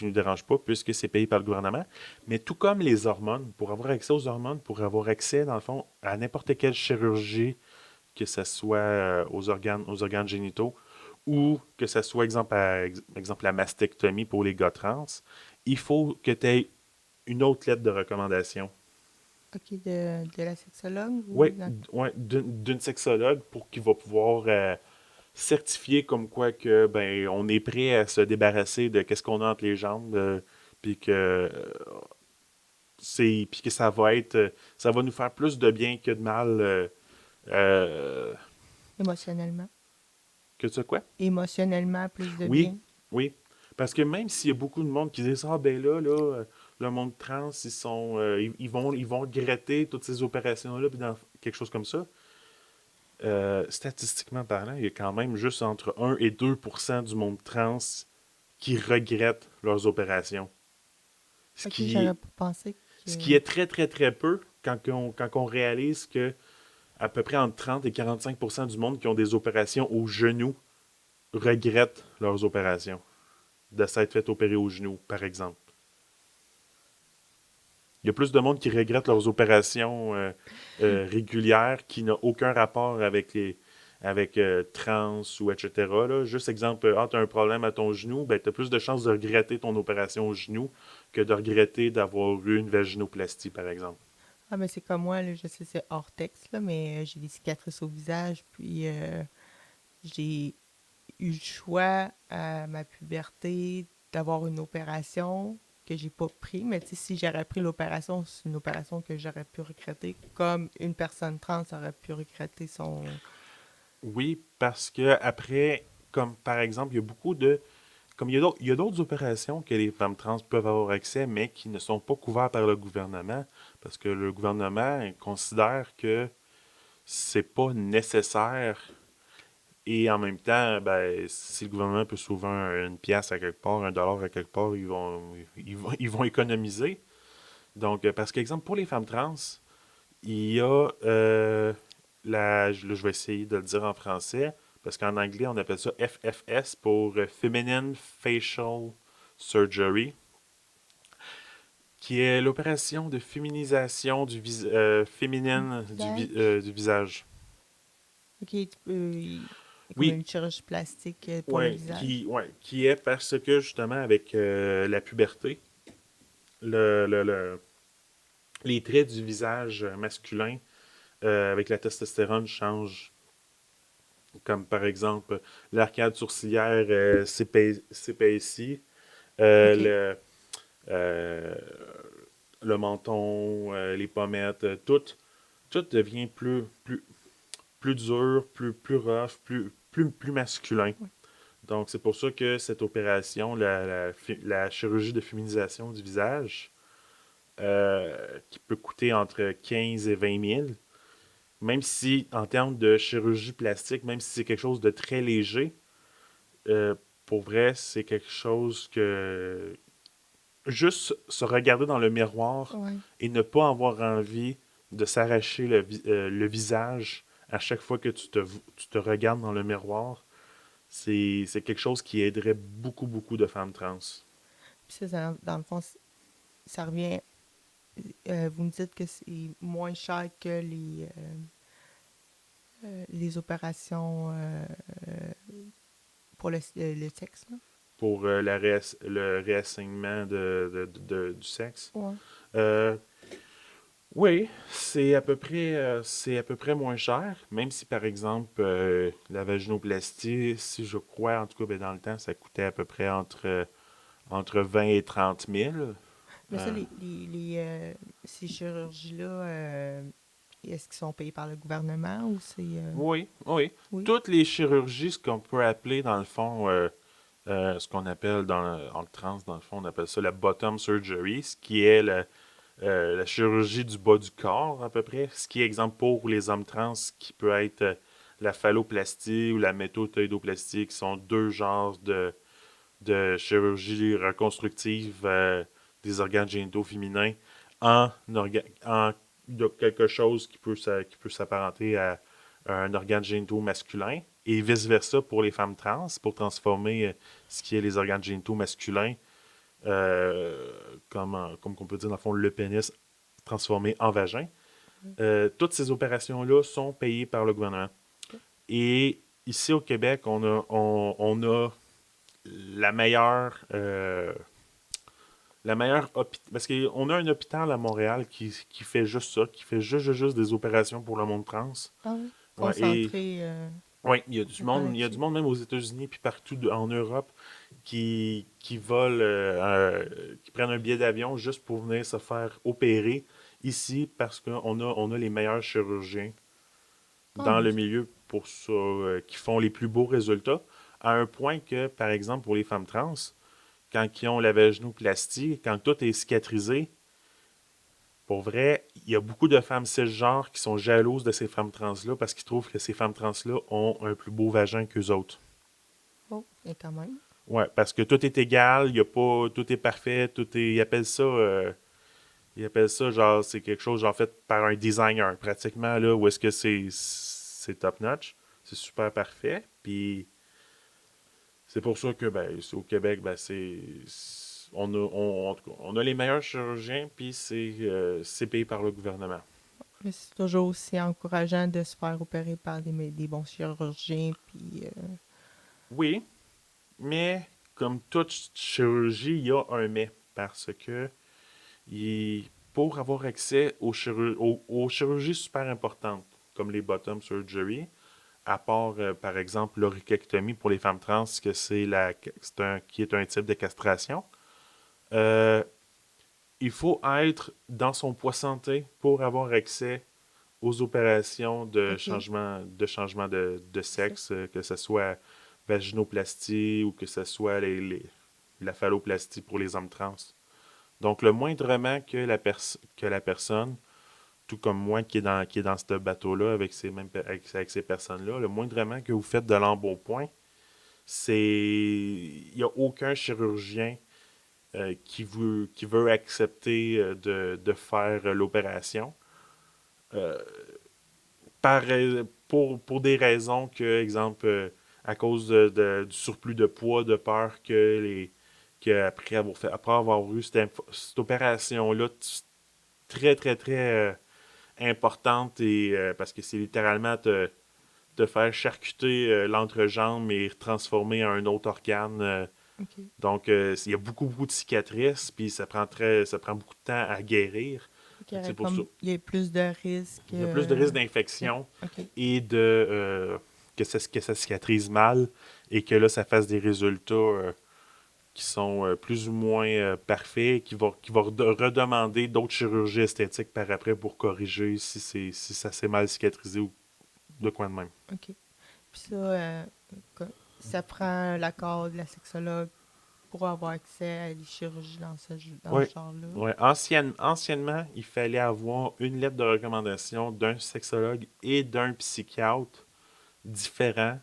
nous dérange pas puisque c'est payé par le gouvernement. Mais tout comme les hormones, pour avoir accès aux hormones, pour avoir accès, dans le fond, à n'importe quelle chirurgie, que ce soit aux organes génitaux, ou que ce soit, exemple, la mastectomie pour les gars trans, il faut que tu aies une autre lettre de recommandation. OK, de la sexologue ou Oui, ouais, d'une sexologue pour qu'il va pouvoir certifier comme quoi que ben on est prêt à se débarrasser de qu'est-ce qu'on a entre les jambes, puis que puis que ça va nous faire plus de bien que de mal. Euh, émotionnellement. que ça quoi? Émotionnellement, plus de Oui, bien. oui. Parce que même s'il y a beaucoup de monde qui disent ah ben le monde trans, ils vont regretter toutes ces opérations-là, puis dans quelque chose comme ça. Statistiquement parlant, il y a quand même juste entre 1 et 2% du monde trans qui regrettent leurs opérations. Ce OK, qui j'aurais est, pas pensé ce qui que... est très, très, très peu quand on réalise que à peu près entre 30 et 45% du monde qui ont des opérations au genou regrettent leurs opérations. De s'être fait opérer au genou, par exemple. Il y a plus de monde qui regrette leurs opérations régulières qui n'ont aucun rapport avec trans ou etc. Là. Juste exemple, tu as un problème à ton genou, ben, tu as plus de chances de regretter ton opération au genou que de regretter d'avoir eu une vaginoplastie, par exemple. Ah, mais c'est comme moi, là, je sais, c'est hors texte, là, mais j'ai des cicatrices au visage, puis j'ai eu le choix à ma puberté d'avoir une opération que j'ai pas pris, mais tu sais, si j'aurais pris l'opération, c'est une opération que j'aurais pu regretter, comme une personne trans aurait pu regretter son... Oui, parce que après, comme par exemple, il y a beaucoup de... Comme il y a d'autres opérations que les femmes trans peuvent avoir accès, mais qui ne sont pas couvertes par le gouvernement, parce que le gouvernement considère que c'est pas nécessaire. Et en même temps, ben, si le gouvernement peut sauver une pièce à quelque part, un dollar à quelque part, ils vont économiser. Donc, parce qu'exemple, pour les femmes trans, il y a là, je vais essayer de le dire en français, parce qu'en anglais, on appelle ça FFS pour Feminine Facial Surgery, qui est l'opération de féminisation féminine Visage. du visage. Ok, tu peux. Il y a comme Oui, une chirurgie plastique pour le ouais, visage. qui est parce que justement avec la puberté, le, le- le- les traits du visage masculin avec la testostérone changent. Comme par exemple, l'arcade sourcilière s'épaissit, Ok. euh, le, euh, le menton, les pommettes, tout devient plus dur, plus rough, plus masculin. Ouais. Donc, c'est pour ça que cette opération, la chirurgie de féminisation du visage, qui peut coûter entre 15 et 20 000, même si, en termes de chirurgie plastique, même si c'est quelque chose de très léger, euh, pour vrai, c'est quelque chose que juste se regarder dans le miroir Ouais. et ne pas avoir envie de s'arracher le visage à chaque fois que tu te regardes dans le miroir, c'est quelque chose qui aiderait beaucoup de femmes trans. Puis ça, dans le fond, ça revient. Vous me dites que c'est moins cher que les opérations pour le sexe, là. Pour le réassignement du sexe. Ouais. Euh, oui, c'est à peu près moins cher, même si par exemple la vaginoplastie, si je crois, en tout cas ben, dans le temps, ça coûtait à peu près entre 20 et 30 000. Mais ça, Euh, ces chirurgies-là, est-ce qu'ils sont payés par le gouvernement ou c'est... oui, oui. Oui. Toutes les chirurgies, ce qu'on peut appeler dans le fond, ce qu'on appelle en trans, dans le fond, on appelle ça la bottom surgery, ce qui est la chirurgie du bas du corps, à peu près. Ce qui est, exemple, pour les hommes trans, qui peut être la phalloplastie ou la méthotoïdoplastie, qui sont deux genres de chirurgie reconstructive des organes génitaux féminins en de quelque chose qui peut s'apparenter à un organe génitaux masculin et vice-versa pour les femmes trans, pour transformer ce qui est les organes génitaux masculins comme on peut dire dans le fond le pénis transformé en vagin. Toutes ces opérations-là sont payées par le gouvernement. Ok. Et ici au Québec, on a la meilleure, parce qu'on a un hôpital à Montréal qui fait juste ça, qui fait juste des opérations pour le monde trans. Ah oui. Ouais, et Concentré ouais, maintenant il y a du là-dessus. monde même aux États-Unis puis partout en Europe qui volent, qui prennent un billet d'avion juste pour venir se faire opérer ici parce on a les meilleurs chirurgiens Ah, dans mais le milieu pour ça, qui font les plus beaux résultats, à un point que, par exemple, pour les femmes trans, quand ils ont la vaginoplastie, quand tout est cicatrisé, pour vrai, il y a beaucoup de femmes cisgenres qui sont jalouses de ces femmes trans-là parce qu'ils trouvent que ces femmes trans-là ont un plus beau vagin qu'eux autres. oh, et quand même. Ouais, parce que tout est égal, il y a pas, tout est parfait, ils appellent ça genre, c'est quelque chose genre fait par un designer, pratiquement là, où est-ce que c'est top notch, c'est super parfait, puis c'est pour ça que ben, au Québec, ben, en tout cas, on a les meilleurs chirurgiens, puis c'est payé par le gouvernement. Mais c'est toujours aussi encourageant de se faire opérer par des bons chirurgiens. Puis, Oui, mais comme toute chirurgie, il y a un mais, parce que pour avoir accès aux chirurgies super importantes, comme les bottom surgery, à part, par exemple, l'orchicectomie pour les femmes trans, que qui est un type de castration, euh, il faut être dans son poids santé pour avoir accès aux opérations OK. de changement de C'est sexe, que ce soit vaginoplastie ou que ce soit la phalloplastie pour les hommes trans. Donc, le moindrement que la personne, tout comme moi qui est dans ce bateau-là avec ces personnes-là, le moindrement que vous faites de l'embonpoint, il n'y a aucun chirurgien qui veut accepter de faire l'opération. Euh, pour des raisons que, exemple, à cause du surplus de poids, de peur après avoir eu cette opération-là très, très, très importante parce que c'est littéralement te faire charcuter l'entrejambe et transformer en un autre organe. OK. Donc, il y a beaucoup, beaucoup de cicatrices, puis ça prend beaucoup de temps à guérir. Fait qu'il Fait y que c'est aurait pour ça. comme il y a plus de risques. Il y a plus de risques OK. d'infection OK. et que ça cicatrise mal et que là, ça fasse des résultats qui sont plus ou moins parfaits, qui va redemander d'autres chirurgies esthétiques par après pour corriger si ça s'est mal cicatrisé ou de quoi de même. OK. Puis ça, co- ça prend l'accord de la sexologue pour avoir accès à des chirurgies dans Oui. ce genre-là. Ouais. Anciennement, il fallait avoir une lettre de recommandation d'un sexologue et d'un psychiatre différents.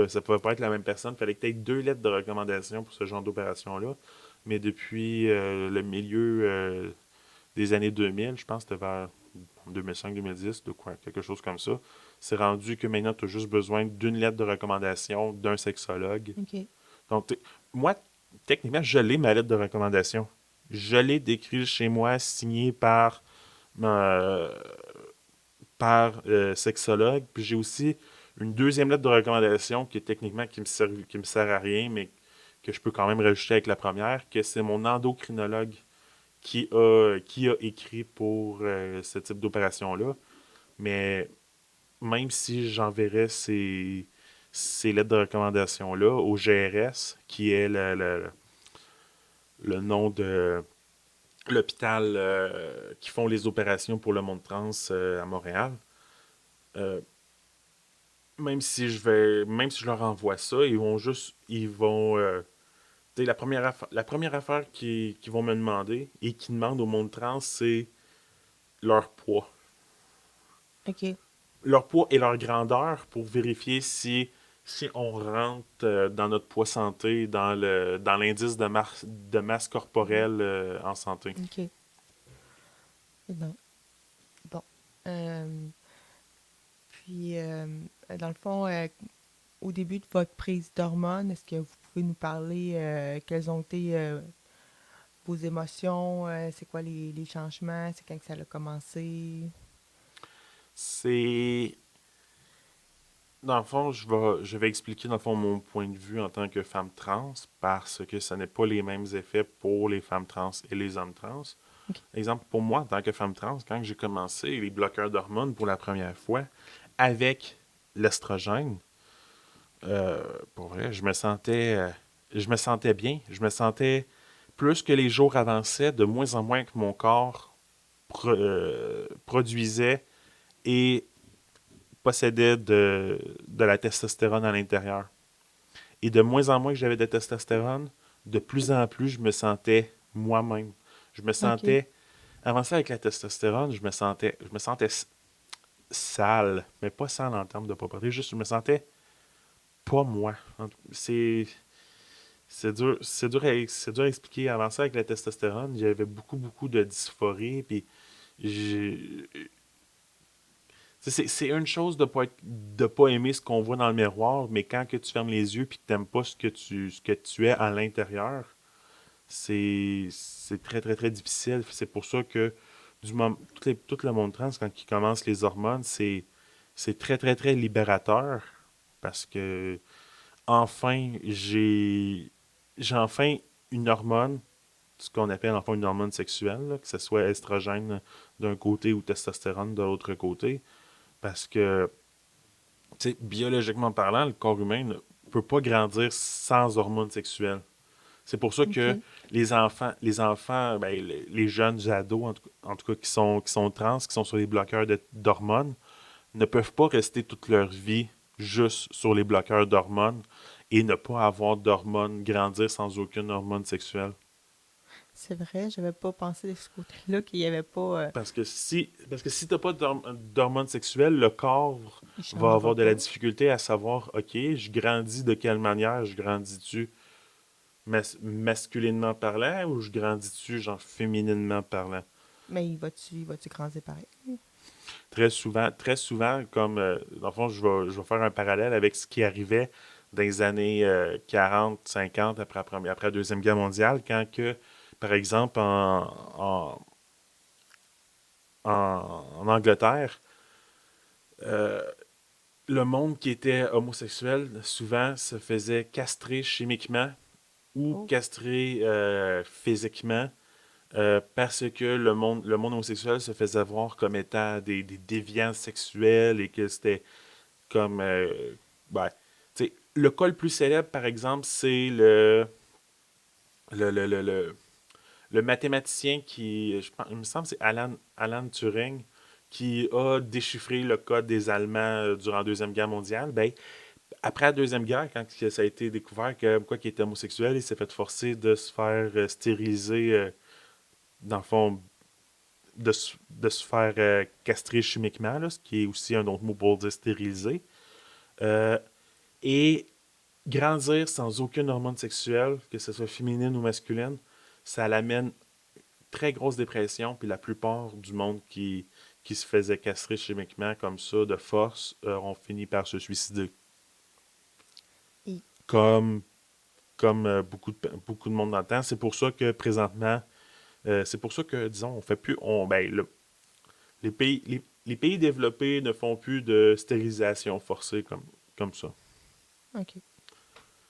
Ça pouvait pas être la même personne. Il fallait que tu aies deux lettres de recommandation pour ce genre d'opération-là. Mais depuis le milieu des années 2000, je pense que c'était vers 2005-2010, de quoi, quelque chose comme ça, c'est rendu que maintenant, tu as juste besoin d'une lettre de recommandation d'un sexologue. OK. Donc, moi, techniquement, je l'ai, ma lettre de recommandation. Je l'ai décrite chez moi, signée euh, par sexologue. Puis j'ai aussi une deuxième lettre de recommandation qui est techniquement qui me sert à rien, mais que je peux quand même rajouter avec la première, que c'est mon endocrinologue qui a écrit pour ce type d'opération-là. Mais même si j'enverrais ces lettres de recommandation-là au GRS, qui est le nom de l'hôpital qui font les opérations pour le monde trans à Montréal, euh, même si je leur envoie ça, ils vont, tu sais, la première affaire qu'ils vont me demander et qu'ils demandent au monde trans, c'est leur poids. OK. Leur poids et leur grandeur pour vérifier si on rentre dans notre poids santé, dans l'indice de masse Mhm. corporelle en santé. OK. Et donc, bon. Euh, puis, dans le fond, au début de votre prise d'hormones, est-ce que vous pouvez nous parler quelles ont été vos émotions? C'est quoi les changements? C'est quand que ça a commencé? C'est Dans le fond, je vais expliquer dans le fond mon point de vue en tant que femme trans parce que ce n'est pas les mêmes effets pour les femmes trans et les hommes trans. OK. Exemple, pour moi, en tant que femme trans, quand j'ai commencé les bloqueurs d'hormones pour la première fois avec l'estrogène, pour vrai, je me sentais bien. Je me sentais, plus que les jours avançaient, de moins en moins que mon corps produisait et possédait de la testostérone à l'intérieur. Et de moins en moins que j'avais de testostérone, de plus en plus je me sentais moi-même. Je me OK. sentais, avant ça avec la testostérone, je me sentais sale, mais pas sale en termes de propreté, juste je me sentais pas moi. C'est dur à expliquer. Avant ça avec la testostérone, j'avais beaucoup, beaucoup de dysphorie, puis j'ai, c'est une chose de pas aimer ce qu'on voit dans le miroir, mais quand que tu fermes les yeux puis que t'aimes pas ce que tu es à l'intérieur, c'est très très très difficile. C'est pour ça que tout le monde trans, quand il commence les hormones, c'est très très très libérateur parce que enfin j'ai enfin une hormone, ce qu'on appelle enfin une hormone sexuelle, là, que ce soit estrogène d'un côté ou testostérone de l'autre côté. Parce que, tu sais, biologiquement parlant, le corps humain ne peut pas grandir sans hormones sexuelles. C'est pour ça que OK. les enfants, ben, les jeunes ados, en tout cas, qui sont trans, qui sont sur les bloqueurs d'hormones, ne peuvent pas rester toute leur vie juste sur les bloqueurs d'hormones et ne pas avoir d'hormones, grandir sans aucune hormone sexuelle. C'est vrai, j'avais pas pensé de ce côté-là qu'il y avait pas. Parce que si tu n'as pas d'hormones sexuelles, le corps Il va changera avoir de la pas. difficulté à savoir, OK, je grandis de quelle manière? Je grandis-tu masculinement parlant ou je grandis-tu genre fémininement parlant? Mais il va-tu grandir pareil? Très souvent, comme dans le fond, je vais faire un parallèle avec ce qui arrivait dans les années 40, 50, après la Deuxième Guerre mondiale, quand que, par exemple, en Angleterre, euh, le monde qui était homosexuel, souvent, se faisait castrer chimiquement ou Oh. castrer physiquement parce que le monde homosexuel se faisait voir comme étant des déviants sexuels et que c'était comme ben, tu sais, le cas le plus célèbre par exemple c'est le, le, le, le, le mathématicien il me semble que c'est Alan Turing qui a déchiffré le code des Allemands durant la Deuxième Guerre mondiale. Ben, après la Deuxième Guerre, quand ça a été découvert que quoi qu'il était homosexuel, il s'est fait forcer de se faire stériliser, dans le fond, de se faire castrer chimiquement, là, ce qui est aussi un autre mot pour dire stériliser. Euh, et grandir sans aucune hormone sexuelle, que ce soit féminine ou masculine, ça l'amène très grosse dépression. Puis la plupart du monde qui se faisait castrer chimiquement comme ça, de force, ont fini par se suicider. Et Comme, comme beaucoup de monde dans le temps. C'est pour ça que présentement, c'est pour ça que, disons, on fait plus. Ben, les pays développés ne font plus de stérilisation forcée comme ça. OK.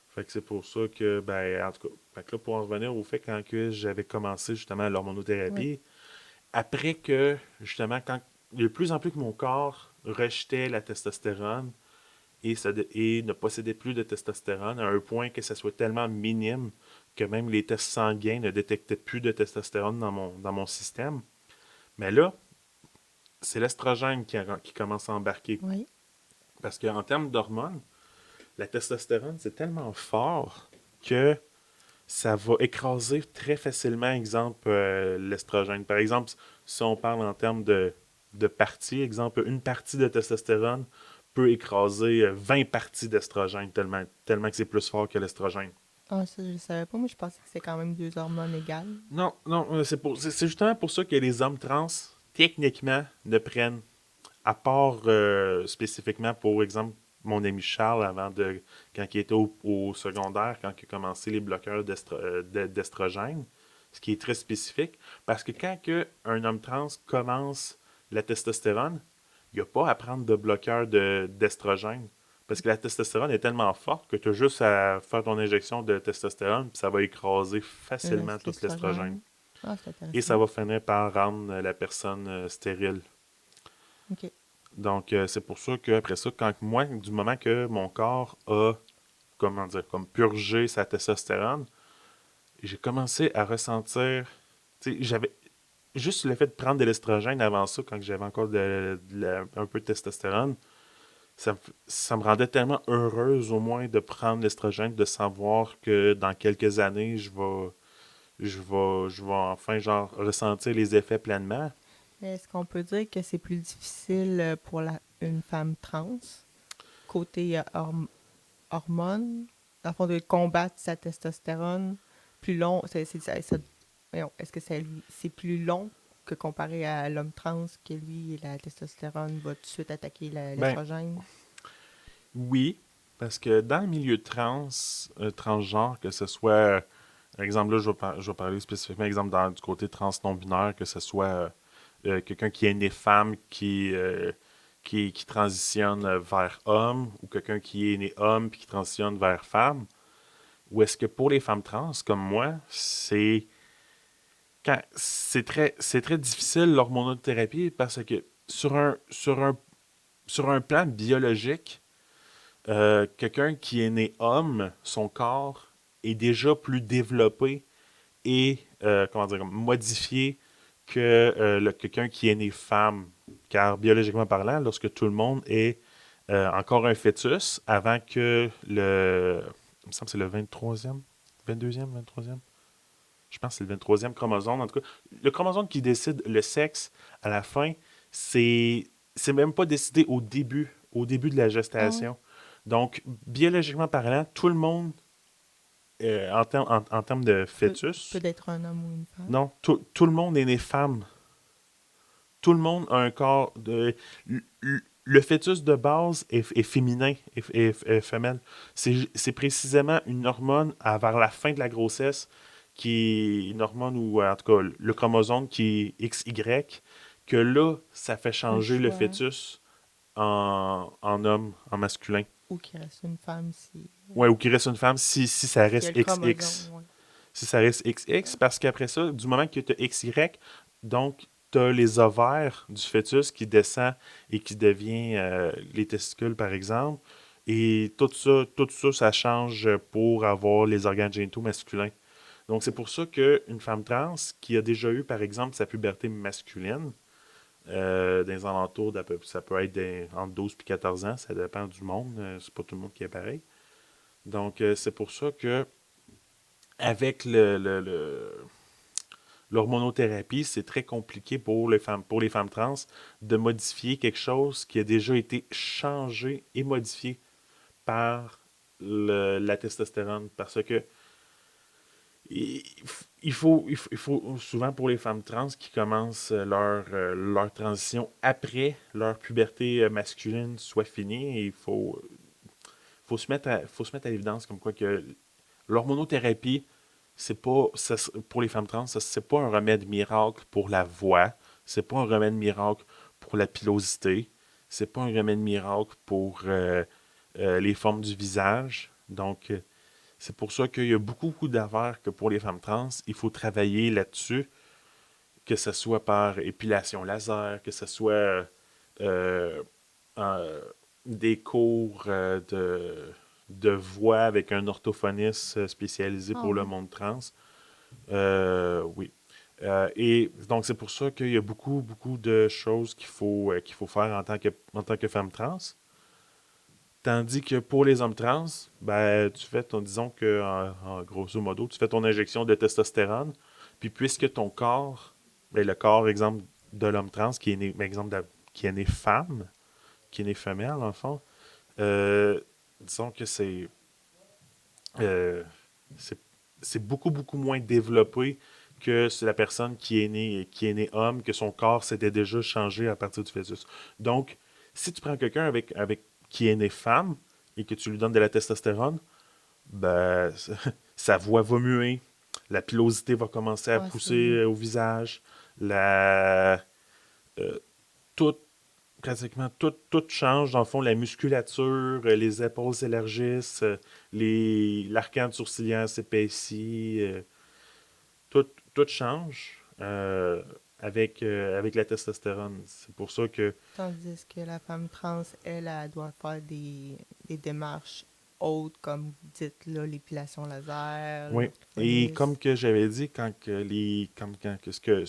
Fait que c'est pour ça que, ben, en tout cas, fait que là, pour en revenir au fait quand que j'avais commencé justement Oui. l'hormonothérapie, après que, justement, quand de plus en plus que mon corps rejetait la testostérone et ne possédait plus de testostérone, à un point que ça soit tellement minime que même les tests sanguins ne détectaient plus de testostérone dans mon système, mais là, c'est l'estrogène qui commence à embarquer. Oui. Parce qu'en termes d'hormones, la testostérone, c'est tellement fort que ça va écraser très facilement, exemple, l'estrogène. Par exemple, si on parle en termes de parties, exemple, une partie de testostérone peut écraser 20 parties d'estrogène tellement que c'est plus fort que l'estrogène. Ah, ça, je le savais pas. Moi, je pensais que c'était quand même deux hormones égales. Non, non, c'est justement pour ça que les hommes trans, techniquement, ne prennent, à part spécifiquement, pour exemple, mon ami Charles, quand il était au secondaire, quand il a commencé les bloqueurs d'estrogène, ce qui est très spécifique, parce que quand un homme trans commence la testostérone, il n'y a pas à prendre de bloqueur d'estrogène. Parce que la testostérone est tellement forte que tu as juste à faire ton injection de testostérone, puis ça va écraser facilement toute l'estrogène. L'estrogène. Ah, c'est Et ça intéressant. va finir par rendre la personne stérile. OK. Donc, c'est pour ça qu'après ça, du moment que mon corps a, comment dire, comme purgé sa testostérone, j'ai commencé à ressentir, tu sais, juste le fait de prendre de l'estrogène avant ça, quand j'avais encore un peu de testostérone, ça me rendait tellement heureuse au moins de prendre l'estrogène, de savoir que dans quelques années, je vais enfin genre ressentir les effets pleinement. Mais est-ce qu'on peut dire que c'est plus difficile pour une femme trans, côté hormones, dans le fond, de combattre sa testostérone, plus long, voyons, est-ce que c'est plus long que comparé à l'homme trans, que lui, la testostérone va tout de suite attaquer Ben, l'estrogène? oui, parce que dans le milieu transgenre, que ce soit, par exemple, là, je vais parler spécifiquement, exemple, du côté trans non-binaire, que ce soit quelqu'un qui est né femme qui transitionne vers homme, ou quelqu'un qui est né homme puis qui transitionne vers femme, ou est-ce que pour les femmes trans, comme moi, c'est très difficile l'hormonothérapie parce que sur un plan biologique, quelqu'un qui est né homme, son corps est déjà plus développé et, comment dire, modifié que quelqu'un qui est né femme. Car biologiquement parlant, lorsque tout le monde est encore un fœtus, avant que il me semble que c'est le 23e, 22e, 23e, je pense que c'est le 23e chromosome, en tout cas, le chromosome qui décide le sexe à la fin, c'est c'est même pas décidé au début de la Ah oui? gestation. Donc, biologiquement parlant, tout le monde, en termes de Peut fœtus, être un homme ou une femme. non, tout le monde est né femme. Tout le monde a un corps de. Le fœtus de base est féminin, est femelle. C'est précisément une hormone vers la fin de la grossesse qui est une hormone ou en tout cas le chromosome qui est XY, que là, ça fait Un changer le choix. fœtus en homme, en masculin. Ou qui reste une femme si... Ouais, ou qui reste une femme si ça S'il y a reste le chromosome, XX. ouais. Si ça reste XX, parce qu'après ça, du moment que tu as XY, donc tu as les ovaires du fœtus qui descend et qui devient les testicules, par exemple. Et tout ça, ça change pour avoir les organes génitaux masculins. Donc c'est pour ça qu'une femme trans qui a déjà eu, par exemple, sa puberté masculine, dans les alentours ça peut être entre 12 et 14 ans, ça dépend du monde, c'est pas tout le monde qui est pareil. Donc c'est pour ça que avec l'hormonothérapie, c'est très compliqué pour les femmes trans de modifier quelque chose qui a déjà été changé et modifié par la testostérone. Parce que il, il faut souvent pour les femmes trans qui commencent leur transition après leur puberté masculine soit finie, faut se mettre à l'évidence comme quoi que l'hormonothérapie, c'est pas pour les femmes trans, c'est pas un remède miracle pour la voix, c'est pas un remède miracle pour la pilosité, c'est pas un remède miracle pour les formes du visage. Donc, c'est pour ça qu'il y a beaucoup d'affaires que pour les femmes trans, il faut travailler là-dessus, que ce soit par épilation laser, que ce soit euh, euh, des cours de voix avec un orthophoniste spécialisé Ah pour le oui. monde trans. Oui. Et donc, c'est pour ça qu'il y a beaucoup de choses qu'il faut faire en tant que femme trans. Tandis que pour les hommes trans, ben, disons que, en grosso modo, tu fais ton injection de testostérone, puis puisque ton corps, ben, le corps, exemple, de l'homme trans, qui est né, exemple, qui est né femme, qui est né femelle, en fond, euh, disons que euh, c'est c'est beaucoup moins développé que c'est la personne qui est née homme, que son corps s'était déjà changé à partir du fœtus. Donc, si tu prends quelqu'un qui est né femme et que tu lui donnes de la testostérone, ben, sa voix va muer, la pilosité va commencer à Ah, pousser c'est... au visage, la, euh, tout, pratiquement tout change. Dans le fond, la musculature, les épaules s'élargissent, l'arcade sourcilière s'épaissit, tout change avec la testostérone. C'est pour ça que, Tandis que la femme trans, elle, elle doit faire des démarches autres, comme vous dites, là, l'épilation laser, oui. Et comme l'orthophoniste. que j'avais dit, quand que les, comme quand que, ce que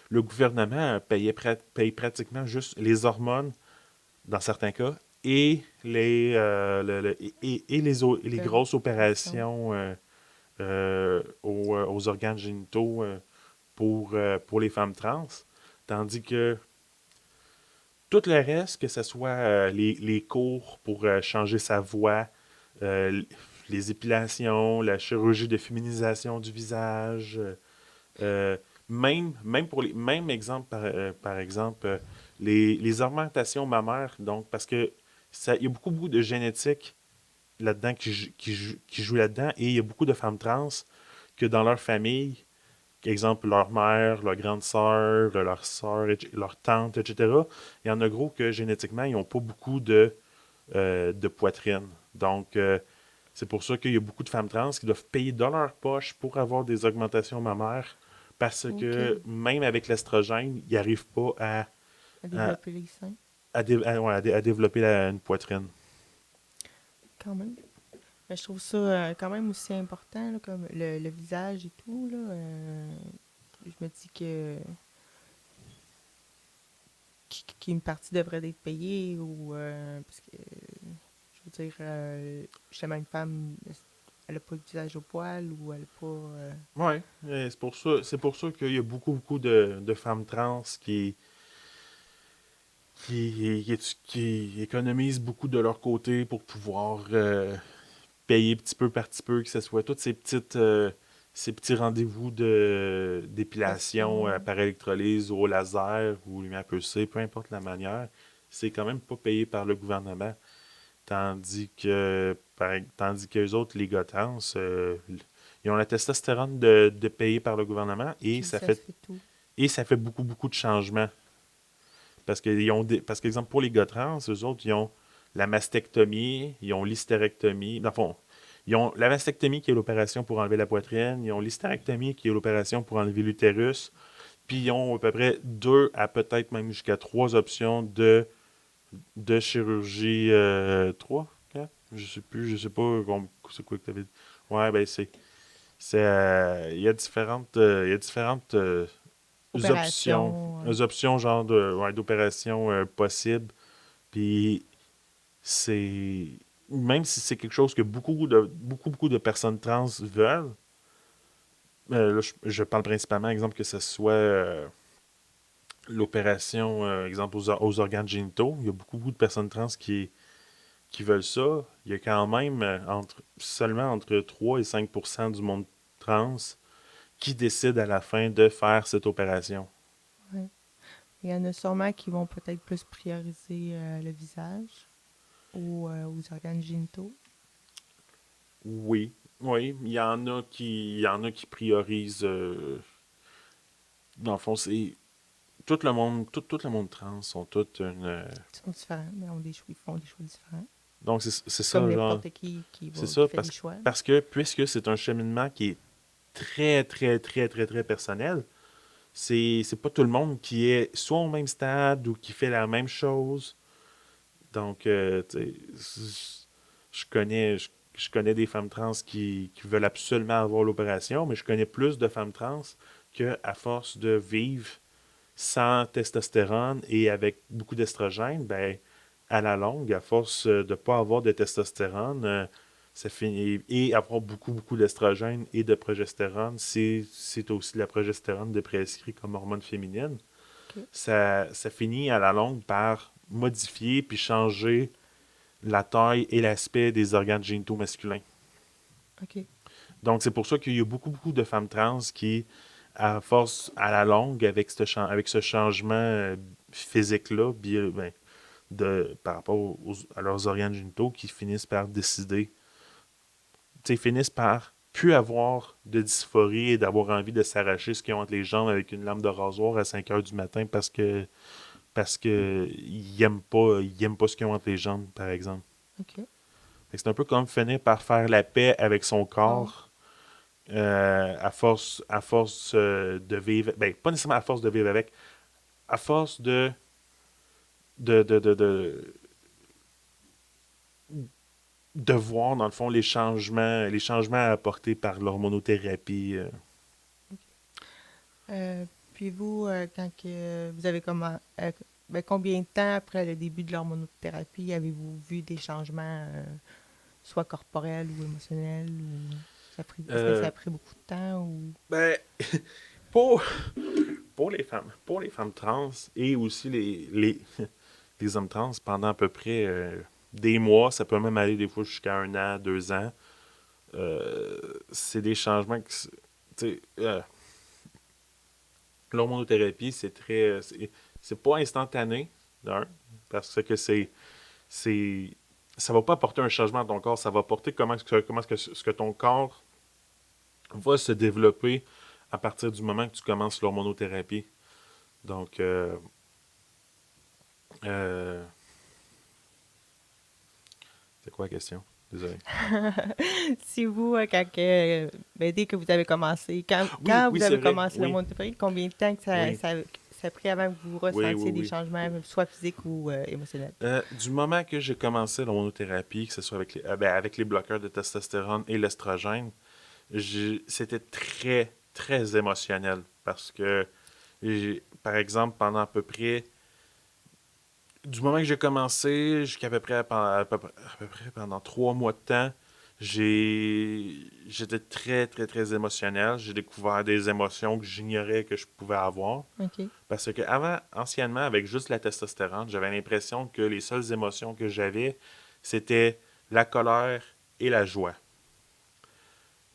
le gouvernement paye pratiquement juste les hormones dans certains cas et et les grosses Opération. opérations aux organes génitaux pour les femmes trans. Tandis que tout le reste, que ce soit les cours pour changer sa voix, euh, les épilations, la chirurgie de féminisation du visage, euh, même exemple, par exemple, les augmentations mammaires, donc, parce que il y a beaucoup de génétique là-dedans qui joue là-dedans, et il y a beaucoup de femmes trans que dans leur famille, exemple leur mère, leur grande sœur, leur tante, etc., il y en a gros que génétiquement, ils n'ont pas beaucoup de poitrine. Donc, c'est pour ça qu'il y a beaucoup de femmes trans qui doivent payer dans leur poche pour avoir des augmentations mammaires parce OK. que même avec l'estrogène, ils n'arrivent pas À à, développer les seins, ouais, à développer une poitrine. quand même. Mais je trouve ça quand même aussi important, là, comme le visage et tout. Là, je me dis qu'une partie devrait être payée ou parce que je veux dire justement une femme elle a pas le visage au poil ou elle a pas Ouais, c'est pour ça qu'il y a beaucoup de femmes trans qui économisent beaucoup de leur côté pour pouvoir payer petit peu par petit peu, que ce soit toutes ces petits rendez-vous d'épilation passion. par électrolyse ou au laser ou lumière pulsée, peu importe la manière, c'est quand même pas payé par le gouvernement. Tandis que les autres, les gars trans, ils ont la testostérone de payer par le gouvernement Puis ça se fait tout. et ça fait beaucoup de changements. Parce que, exemple, pour les gars trans, eux autres, ils ont la mastectomie, ils ont l'hystérectomie. Dans le fond, ils ont la mastectomie qui est l'opération pour enlever la poitrine, ils ont l'hystérectomie qui est l'opération pour enlever l'utérus, puis ils ont à peu près deux à peut-être même jusqu'à trois options de chirurgie. Trois? Quatre? Je sais pas c'est quoi que tu avais dit. Ouais, ben il y a différentes options, Opération. genre d'opération possible. Puis c'est même si c'est quelque chose que beaucoup de personnes trans veulent, là, je parle principalement, exemple, que ce soit l'opération, exemple, aux organes génitaux. Il y a beaucoup de personnes trans qui veulent ça. Il y a quand même seulement entre 3 et 5% du monde trans qui décide à la fin de faire cette opération. Ouais. Il y en a sûrement qui vont peut-être plus prioriser le visage ou aux organes génitaux. Oui, oui, il y en a qui priorisent. Dans le fond, c'est tout le monde trans sont toutes une. Ils sont différents, mais ils font des choix différents. Donc c'est Comme ça, genre, n'importe c'est qui ça fait des choix. parce que puisque c'est un cheminement qui est très personnel, c'est pas tout le monde qui est soit au même stade ou qui fait la même chose. Donc, tu sais, je connais des femmes trans qui veulent absolument avoir l'opération, mais je connais plus de femmes trans que à force de vivre sans testostérone et avec beaucoup d'estrogène, ben, à la longue, à force de ne pas avoir de testostérone, ça finit, et avoir beaucoup d'estrogène et de progestérone, c'est aussi de la progestérone de prescrit comme hormone féminine. OK. Ça finit à la longue par modifier puis changer la taille et l'aspect des organes génitaux masculins. OK. Donc, c'est pour ça qu'il y a beaucoup de femmes trans qui, à force, à la longue, avec ce changement physique-là, par rapport à leurs organes génitaux, qui finissent par décider, tu sais, finissent par plus avoir de dysphorie et d'avoir envie de s'arracher ce qu'ils ont entre les jambes avec une lame de rasoir à 5 heures du matin parce que ils aiment pas ce qu'ils ont entre les jambes, par exemple. OK. Fait que c'est un peu comme finir par faire la paix avec son Corps. corps à force de vivre, ben, pas nécessairement à force de vivre avec, à force de, de, de, de, de voir, dans le fond, les changements apportés par l'hormonothérapie. Euh, Puis vous, quand vous avez ben, combien de temps après le début de l'hormonothérapie avez-vous vu des changements, soit corporels ou émotionnels, ou est-ce que ça Euh, a pris beaucoup de temps ou ben, pour, pour les femmes trans et aussi les hommes trans, pendant à peu près des mois, ça peut même aller des fois jusqu'à 1 an, 2 ans, c'est des changements qui, tu sais, l'hormonothérapie, c'est pas instantané, d'un, parce que c'est, ça va pas apporter un changement à ton corps, ça va apporter comment ce que ton corps va se développer à partir du moment que tu commences l'hormonothérapie. Donc, euh, c'est quoi la question? Désolé. si vous, ben, dès que vous avez commencé, Oui, quand oui, vous c'est avez vrai, commencé oui, l'hormonothérapie, combien de temps que oui. a pris avant que vous Oui, ressentiez oui, des oui. changements, soit physiques ou émotionnels? Du moment que j'ai commencé l'hormonothérapie, que ce soit avec les bloqueurs de testostérone et l'estrogène, c'était très, très émotionnel. Parce que, par exemple, pendant à peu près du moment que j'ai commencé jusqu'à peu près, à peu près pendant 3 mois de temps, j'étais très, très, très émotionnel. J'ai découvert des émotions que j'ignorais que je pouvais avoir. OK. Parce que avant, anciennement, avec juste la testostérone, j'avais l'impression que les seules émotions que j'avais, c'était la colère et la joie.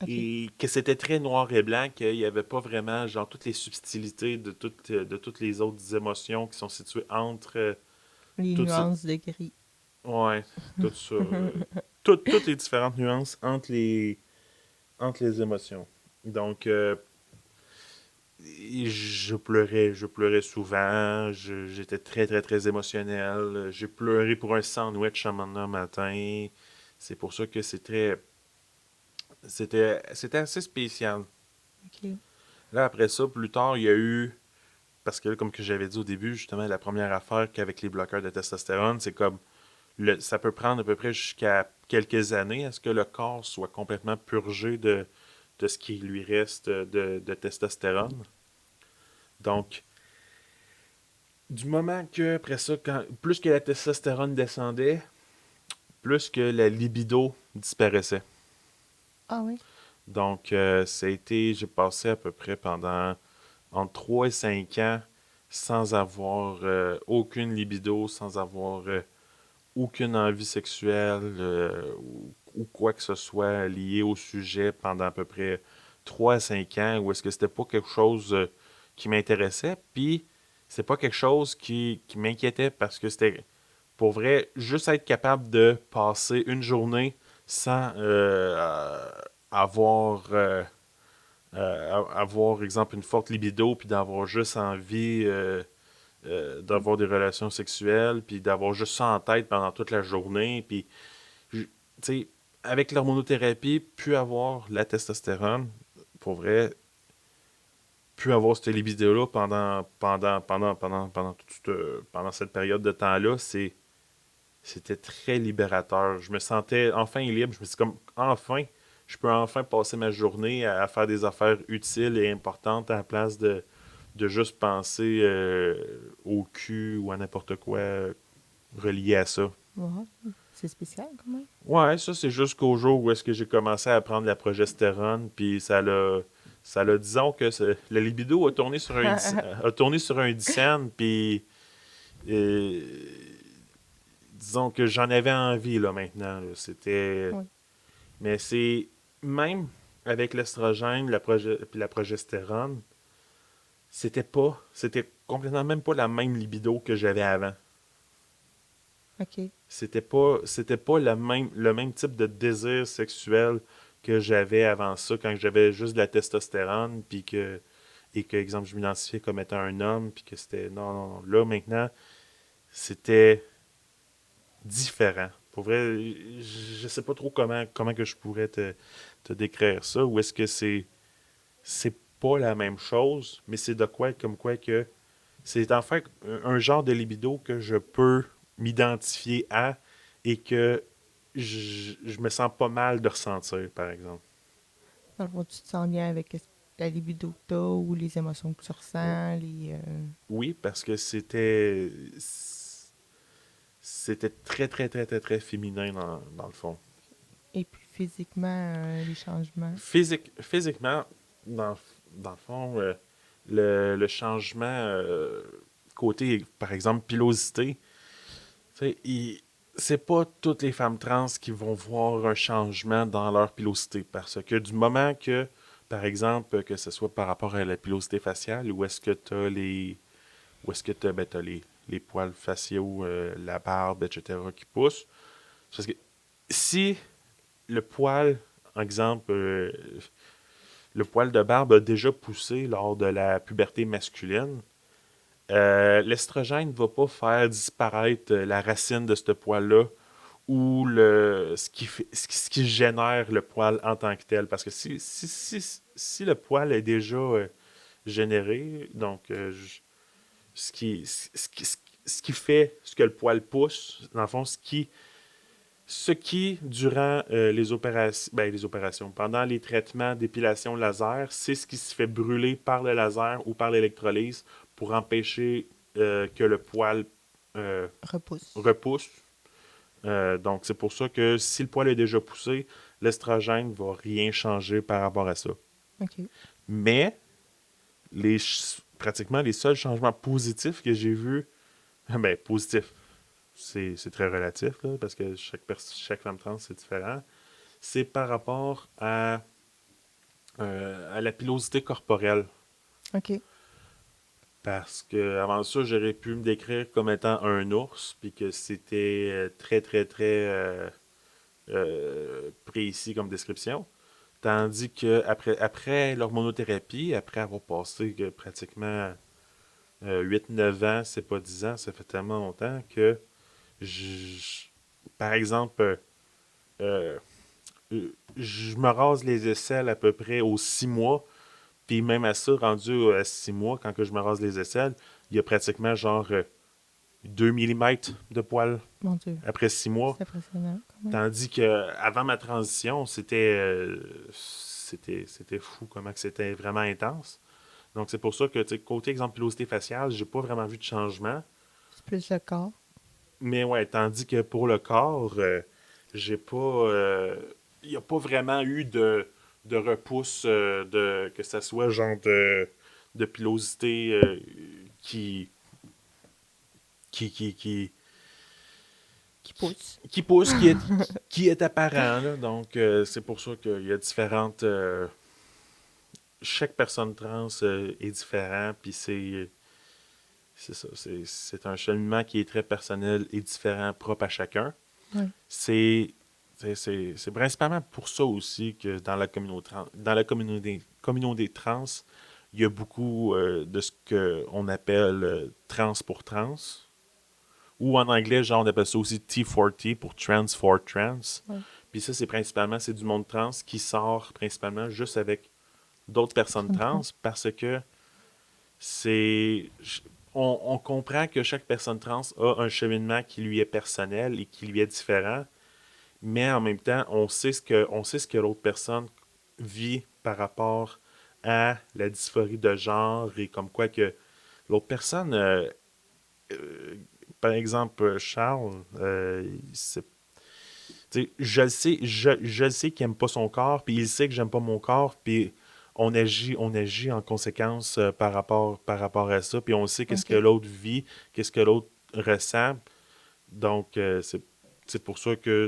OK. Et que c'était très noir et blanc, qu'il n'y avait pas vraiment, genre, toutes les subtilités de toutes les autres émotions qui sont situées entre Les toutes ces, nuances de gris. ouais, tout ça. Toutes les différentes nuances entre les émotions. Donc, je pleurais souvent. J'étais très, très, très émotionnel. J'ai pleuré pour un sandwich un moment matin. C'est pour ça que c'était assez spécial. OK. Là, après ça, plus tard, il y a eu. Parce que, comme que j'avais dit au début, justement, la première affaire qu'avec les bloqueurs de testostérone, c'est comme ça peut prendre à peu près jusqu'à quelques années à ce que le corps soit complètement purgé de ce qui lui reste de testostérone. Donc, du moment que, après ça, plus que la testostérone descendait, plus que la libido disparaissait. Ah oui? Donc, j'ai passé à peu près pendant entre 3 et 5 ans sans avoir aucune libido, sans avoir aucune envie sexuelle ou quoi que ce soit lié au sujet pendant à peu près 3 à 5 ans, où est-ce que c'était pas quelque chose qui m'intéressait, puis c'est pas quelque chose qui m'inquiétait parce que c'était, pour vrai, juste être capable de passer une journée sans avoir, exemple, une forte libido, puis d'avoir juste envie d'avoir des relations sexuelles, puis d'avoir juste ça en tête pendant toute la journée, puis, tu sais, avec l'hormonothérapie, puis avoir la testostérone, pour vrai, puis avoir cette libido-là pendant cette période de temps-là, c'était très libérateur. Je me sentais enfin libre. Je me suis comme, enfin, je peux enfin passer ma journée à faire des affaires utiles et importantes à la place de juste penser au cul ou à n'importe quoi relié à ça. Wow. C'est spécial quand même. Ouais, ça, c'est jusqu'au jour où est-ce que j'ai commencé à prendre la progestérone, puis ça l'a, disons que la libido a tourné sur un dixaine, puis euh, disons que j'en avais envie, là, maintenant, là. C'était. Oui. Mais c'est. Même avec l'estrogène, puis la progestérone, C'était complètement même pas la même libido que j'avais avant. OK. C'était pas le même type de désir sexuel que j'avais avant ça, quand j'avais juste de la testostérone, et que, exemple, je m'identifiais comme étant un homme, puis que c'était. Non, non, non. Là, maintenant, c'était différent. Pour vrai, je sais pas trop comment que je pourrais te décrire ça, ou est-ce que c'est pas la même chose, mais c'est de quoi, comme quoi que c'est en fait un genre de libido que je peux m'identifier à et que je me sens pas mal de ressentir, par exemple. Dans le fond, tu te sens bien avec la libido que t'as ou les émotions que tu ressens, Oui, parce que c'était très, très, très, très, très féminin dans le fond. et puis physiquement, les changements. Physiquement, dans, dans le fond, le changement côté, par exemple, pilosité, tu sais, c'est pas toutes les femmes trans qui vont voir un changement dans leur pilosité. Parce que du moment que, par exemple, que ce soit par rapport à la pilosité faciale, ou est-ce que t'as les poils faciaux, la barbe, etc., qui poussent. Parce que si le poil, par exemple, le poil de barbe a déjà poussé lors de la puberté masculine, l'estrogène ne va pas faire disparaître la racine de ce poil-là ou ce qui génère le poil en tant que tel. Parce que si le poil est déjà généré, donc ce qui fait ce que le poil pousse, dans le fond, ce qui durant les opérations, pendant les traitements d'épilation laser, c'est ce qui se fait brûler par le laser ou par l'électrolyse pour empêcher que le poil Repousse. repousse. Donc, c'est pour ça que si le poil est déjà poussé, l'estrogène ne va rien changer par rapport à ça. OK. Mais, pratiquement les seuls changements positifs que j'ai vus, ben, positifs, c'est très relatif, là, parce que chaque femme trans, c'est différent, c'est par rapport à la pilosité corporelle. OK. Parce que avant ça, j'aurais pu me décrire comme étant un ours, puis que c'était très, très, très précis comme description. Tandis que après l'hormonothérapie, après avoir passé pratiquement 8-9 ans, c'est pas 10 ans, ça fait tellement longtemps que, je- par exemple, euh, je me rase les aisselles à peu près aux 6 mois, puis même à ça, rendu à 6 mois, quand que je me rase les aisselles, il y a pratiquement genre 2 millimètres de poils Mon Dieu. après 6 mois. C'est impressionnant, quand même. Tandis que avant ma transition, c'était fou comment que c'était vraiment intense. Donc c'est pour ça que côté exemple pilosité faciale, j'ai pas vraiment vu de changement. C'est plus le corps. Mais ouais, tandis que pour le corps, j'ai pas il n'y a pas vraiment eu de repousse que ça soit genre de pilosité qui, qui, qui, qui, Qui pousse. qui pousse, qui est apparent. Là. Donc, c'est pour ça qu'il y a différentes. Chaque personne trans est différent, puis c'est ça. C'est un cheminement qui est très personnel et différent, propre à chacun. Ouais. C'est principalement pour ça aussi que dans la communauté trans, il y a beaucoup de ce qu'on appelle trans pour trans. Ou en anglais, genre, on appelle ça aussi T4T pour Trans for Trans. Ouais. Puis ça, c'est du monde trans qui sort principalement juste avec d'autres personnes trans parce que c'est. On comprend que chaque personne trans a un cheminement qui lui est personnel et qui lui est différent, mais en même temps, on sait ce que l'autre personne vit par rapport à la dysphorie de genre et comme quoi que l'autre personne, euh, par exemple, Charles, je le sais qu'il aime pas son corps, puis il sait que j'aime pas mon corps, puis on agit en conséquence par rapport à ça, puis on sait qu'est-ce que OK. l'autre vit, qu'est-ce que l'autre ressent. Donc, c'est pour ça que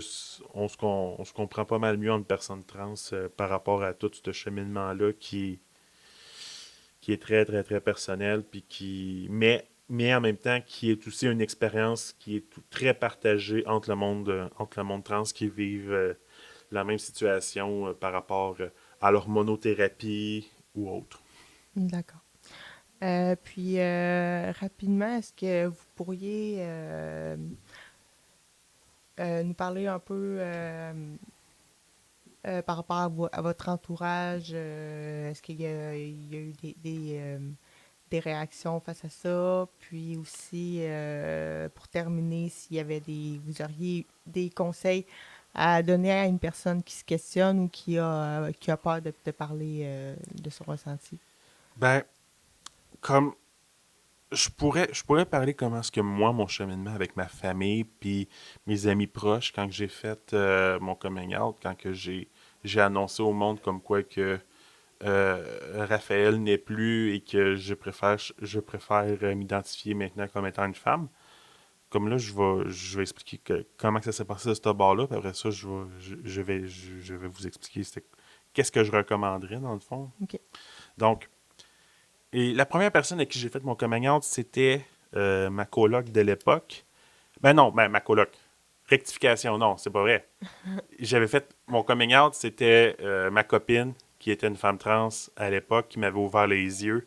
on se comprend pas mal mieux en personne trans par rapport à tout ce cheminement-là qui est très, très, très personnel, puis mais en même temps, qui est aussi une expérience qui est très partagée entre le monde trans qui vivent la même situation par rapport à l'hormonothérapie ou autre. D'accord. Puis, rapidement, est-ce que vous pourriez nous parler un peu par rapport à votre entourage? Est-ce qu'il y a eu des réactions face à ça? Puis aussi, pour terminer, s'il y avait vous auriez des conseils à donner à une personne qui se questionne ou qui a peur de parler de son ressenti? Ben, comme je pourrais parler comment est-ce que moi, mon cheminement avec ma famille puis mes amis proches, quand que j'ai fait mon coming out, quand que j'ai annoncé au monde comme quoi que Raphaël n'est plus et que je préfère m'identifier maintenant comme étant une femme. Comme là, je vais expliquer comment que ça s'est passé de ce bord-là, puis après ça, je vais vous expliquer qu'est-ce que je recommanderais dans le fond. OK. Donc, et la première personne à qui j'ai fait mon coming out, c'était ma coloc de l'époque. Ben non, ben ma coloc. Rectification, non, c'est pas vrai. J'avais fait mon coming out, c'était ma copine qui était une femme trans à l'époque qui m'avait ouvert les yeux.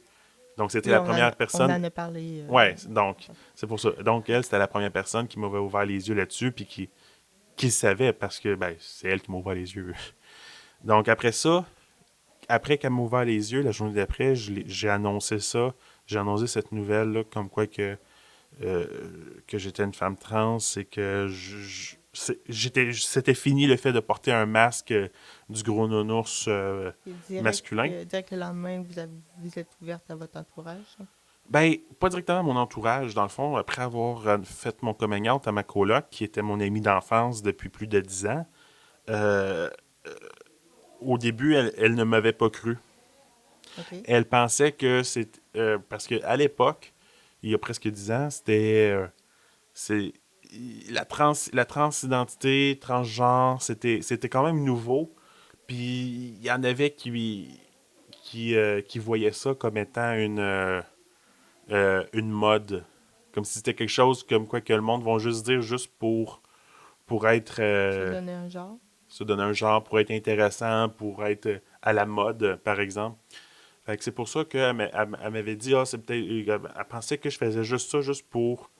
Donc c'était Oui, la première on personne. en a parlé. Ouais, donc c'est pour ça. Donc elle, c'était la première personne qui m'avait ouvert les yeux là-dessus puis qui le savait parce que ben c'est elle qui m'a ouvert les yeux. Donc après ça, après qu'elle m'a ouvert les yeux, la journée d'après, j'ai annoncé ça. J'ai annoncé cette nouvelle-là, comme quoi euh, que j'étais une femme trans et que c'était fini le fait de porter un masque du gros nounours Et direct, masculin. direct le lendemain, vous êtes ouverte à votre entourage. Ben, pas directement à mon entourage, dans le fond, après avoir fait mon coming out à ma coloc, qui était mon amie d'enfance depuis plus de 10 ans. euh, Au début, elle ne m'avait pas cru. OK. Elle pensait que c'est parce qu'à l'époque, il y a presque 10 ans, c'est la transidentité, transgenre, c'était quand même nouveau. Puis il y en avait qui voyaient ça comme étant une mode. Comme si c'était quelque chose comme quoi que le monde va juste dire juste pour être Se donner un genre. se donner un genre, pour être intéressant, pour être à la mode, par exemple. Fait que c'est pour ça qu'elle m'avait dit, ah, c'est peut-être. Elle pensait que je faisais juste ça, juste pour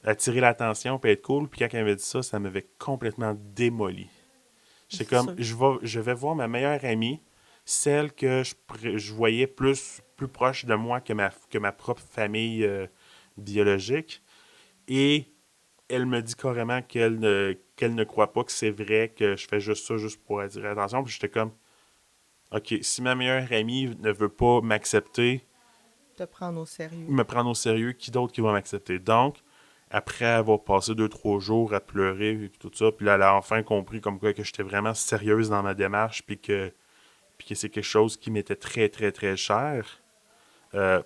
attirer l'attention et être cool. Puis quand elle m'avait dit ça, ça m'avait complètement démoli. J'étais C'est comme, sûr. je vais voir ma meilleure amie, celle que je voyais plus proche de moi que ma propre famille biologique. Et elle me dit carrément qu'elle ne croit pas que c'est vrai, que je fais juste ça juste pour attirer l'attention. Puis j'étais comme, OK, si ma meilleure amie ne veut pas m'accepter, Te prendre au sérieux. me prendre au sérieux, qui d'autre qui va m'accepter? Donc, après avoir passé 2, 3 jours à pleurer et tout ça, puis là, elle a enfin compris comme quoi que j'étais vraiment sérieuse dans ma démarche, puis que c'est quelque chose qui m'était très, très, très cher. Euh,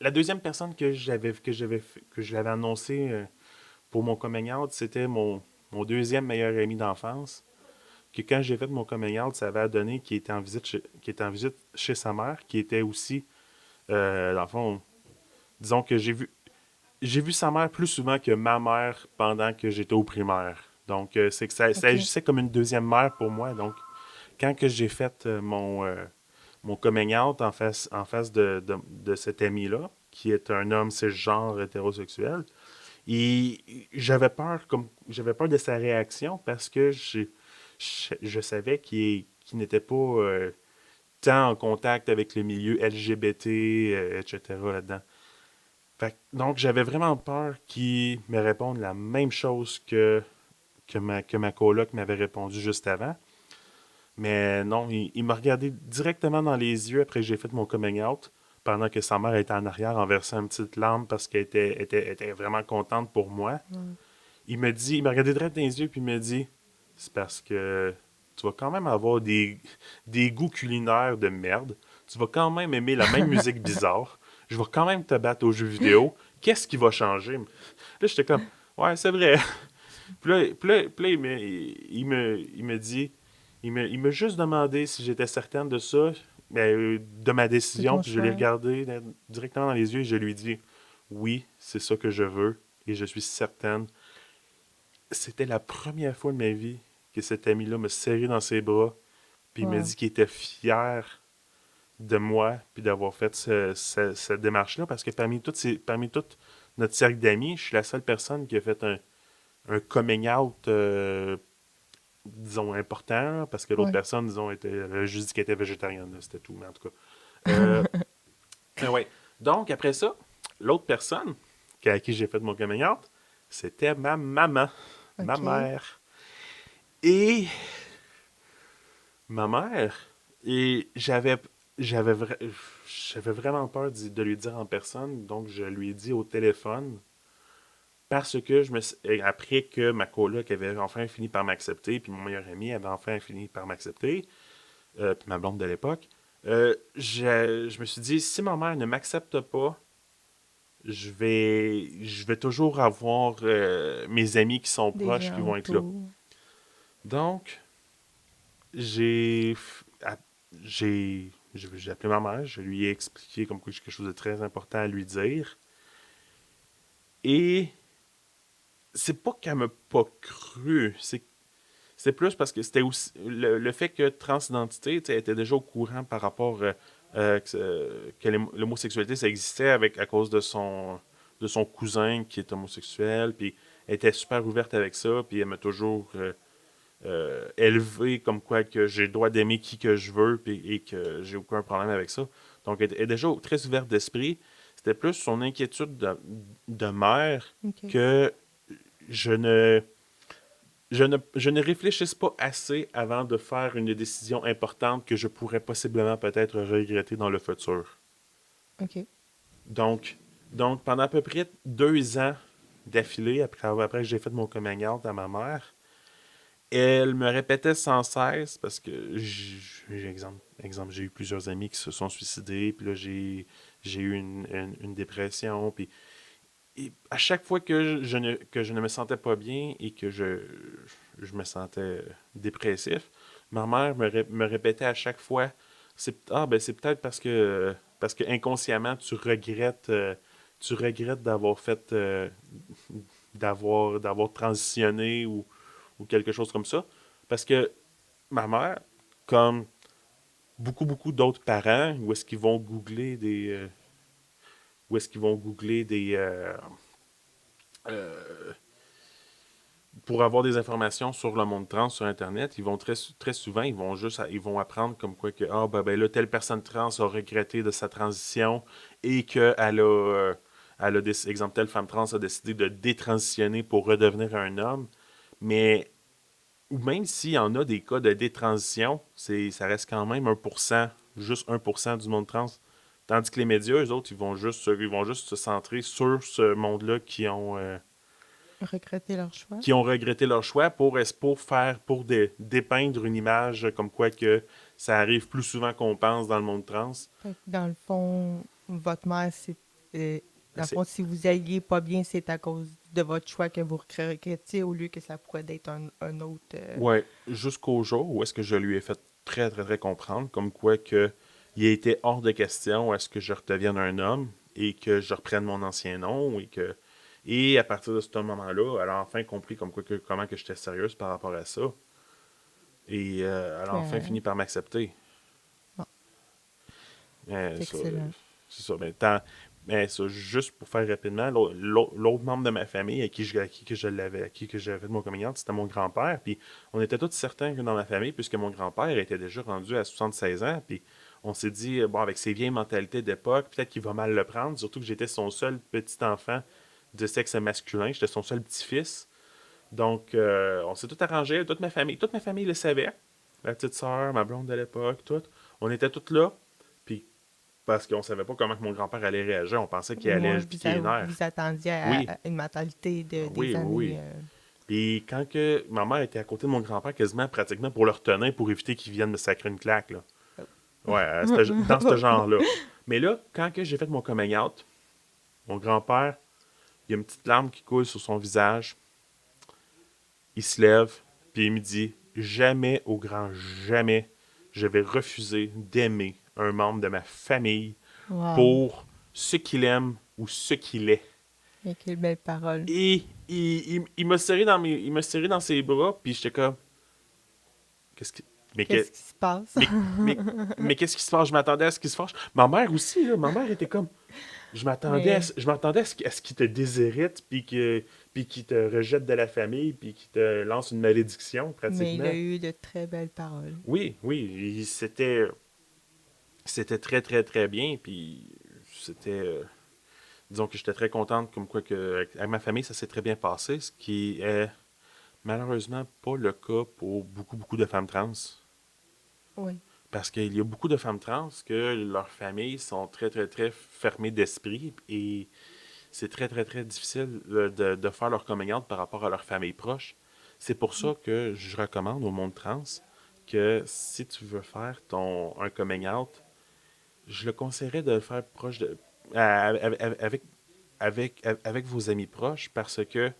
la deuxième personne que je l'avais annoncé pour mon coming out, c'était mon deuxième meilleur ami d'enfance. Que quand j'ai fait mon coming out, ça avait donné qu'il était en visite chez sa mère, qui était aussi, dans le fond, disons que j'ai vu sa mère plus souvent que ma mère pendant que j'étais au primaire. Donc, c'est que ça OK. agissait comme une deuxième mère pour moi. Donc, quand que j'ai fait mon coming out en face de cet ami-là, qui est un homme cisgenre hétérosexuel, et j'avais peur de sa réaction parce que je savais qu'il n'était pas tant en contact avec le milieu LGBT, etc. là-dedans. Donc, j'avais vraiment peur qu'il me réponde la même chose que ma coloc m'avait répondu juste avant. Mais non, il m'a regardé directement dans les yeux après que j'ai fait mon coming out, pendant que sa mère était en arrière en versant une petite larme parce qu'elle était vraiment contente pour moi. Ouais. Il m'a regardé direct dans les yeux puis il m'a dit, c'est parce que tu vas quand même avoir des goûts culinaires de merde. Tu vas quand même aimer la même musique bizarre. Je vais quand même te battre aux jeux vidéo. Qu'est-ce qui va changer? Là, j'étais comme, ouais, c'est vrai. Puis là, il me dit, il m'a juste demandé si j'étais certaine de ça, de ma De décision, ton puis je l'ai choix. regardé directement dans les yeux et je lui ai dit, oui, c'est ça que je veux et je suis certaine. C'était la première fois de ma vie que cet ami-là me serrait dans ses bras, puis il m'a Wow. dit qu'il était fier de moi, puis d'avoir fait cette démarche-là, parce que parmi tout notre cercle d'amis, je suis la seule personne qui a fait un coming out, disons, important, parce que l'autre Ouais. personne, disons, avait juste dit qu'elle était végétarienne, là, c'était tout, mais en tout cas. Euh, mais ouais. Donc, après ça, l'autre personne à qui j'ai fait mon coming out, c'était ma maman, ma OK. mère. Et ma mère, et j'avais, vra- j'avais vraiment peur de lui dire en personne, donc je lui ai dit au téléphone, parce que après que ma coloc avait enfin fini par m'accepter, puis mon meilleur ami avait enfin fini par m'accepter, puis ma blonde de l'époque, je me suis dit, si ma mère ne m'accepte pas, je vais toujours avoir mes amis qui sont Des proches qui gens vont être là. autour. Donc, j'ai, à- j'ai appelé ma mère, je lui ai expliqué comme quoi j'ai quelque chose de très important à lui dire. Et c'est pas qu'elle m'a pas cru, c'est plus parce que c'était aussi le fait que transidentité, tu sais, elle était déjà au courant par rapport que l'homosexualité ça existait à cause de son cousin qui est homosexuel, puis elle était super ouverte avec ça, puis elle m'a toujours élevé comme quoi que j'ai le droit d'aimer qui que je veux et que j'ai aucun problème avec ça. Donc, elle est déjà très ouverte d'esprit. C'était plus son inquiétude de mère OK. que je ne, je ne réfléchisse pas assez avant de faire une décision importante que je pourrais possiblement peut-être regretter dans le futur. OK. Donc, donc pendant à peu près 2 ans d'affilée, après que j'ai fait mon coming out à ma mère, elle me répétait sans cesse, parce que, exemple, j'ai eu plusieurs amis qui se sont suicidés, puis là, j'ai eu une dépression, puis et à chaque fois que je ne me sentais pas bien et que je me sentais dépressif, ma mère me répétait à chaque fois, ben c'est peut-être parce que inconsciemment tu regrettes d'avoir fait d'avoir transitionné ou quelque chose comme ça. Parce que ma mère, comme beaucoup, beaucoup d'autres parents, où est-ce qu'ils vont googler euh, pour avoir des informations sur le monde trans sur Internet, ils vont très souvent, ils vont apprendre comme quoi que, ben là, telle personne trans a regretté de sa transition et exemple, telle femme trans a décidé de détransitionner pour redevenir un homme. Mais ou même s'il y en a des cas de détransition, ça reste quand même 1%, juste 1% du monde trans. Tandis que les médias, eux autres, ils vont juste se centrer sur ce monde-là Regretter leur choix. qui ont regretté leur choix pour dépeindre une image comme quoi que ça arrive plus souvent qu'on pense dans le monde trans. Fait que dans le fond, votre mère, euh, Ben, dans le fond, si vous alliez pas bien, c'est à cause de votre choix que vous regrettiez au lieu que ça pourrait être un autre. Ouais, jusqu'au jour où est-ce que je lui ai fait très très très comprendre comme quoi que il était hors de question est-ce que je redevienne un homme et que je reprenne mon ancien nom et à partir de ce moment-là, elle a enfin compris comment que j'étais sérieuse par rapport à ça et elle a Puis, enfin fini par m'accepter. bon, Mais c'est ça, excellent. c'est ça. Mais ça, juste pour faire rapidement, l'autre membre de ma famille à qui que j'avais fait mon coming out, c'était mon grand-père. Puis on était tous certains que dans ma famille, puisque mon grand-père était déjà rendu à 76 ans, puis on s'est dit, bon, avec ses vieilles mentalités d'époque, peut-être qu'il va mal le prendre, surtout que j'étais son seul petit enfant de sexe masculin, j'étais son seul petit-fils. Donc, on s'est tout arrangé, toute ma famille le savait. Ma petite sœur, ma blonde de l'époque, tout. On était tous là. Puis parce qu'on savait pas comment que mon grand-père allait réagir. On pensait qu'il allait Moi, piquer les vous nerfs. attendiez Oui, à une mentalité des oui, oui, années. oui. Puis quand que ma mère était à côté de mon grand-père quasiment pratiquement pour le retenir pour éviter qu'il vienne me sacrer une claque, là. Ouais, dans ce genre-là. Mais là, quand que j'ai fait mon coming out, mon grand-père, il y a une petite larme qui coule sur son visage. Il se lève, puis il me dit, jamais, au grand jamais, je vais refuser d'aimer un membre de ma famille Wow. pour ce qu'il aime ou ce qu'il est. Et quelle belle parole. Et il m'a serré dans ses bras, puis j'étais comme, qu'est-ce que, mais, Qu'est-ce qui se passe? mais, mais, mais qu'est-ce qui se passe? Je m'attendais à ce qu'il se fâche. Ma mère aussi, là, ma mère était comme, Mais, je m'attendais à ce qu'il te déshérite, puis qu'il te rejette de la famille, puis qu'il te lance une malédiction, mais il a pratiquement. eu de très belles paroles. Oui, oui, c'était très, très, très bien, puis c'était, disons que j'étais très contente, comme quoi que, avec ma famille, ça s'est très bien passé, ce qui est malheureusement pas le cas pour beaucoup, beaucoup de femmes trans. Oui. Parce qu'il y a beaucoup de femmes trans que leurs familles sont très, très, très fermées d'esprit et c'est très, très, très difficile de faire leur coming out par rapport à leur famille proche. C'est pour ça que je recommande au monde trans que si tu veux faire un coming out, je le conseillerais de le faire proche avec, avec vos amis proches parce que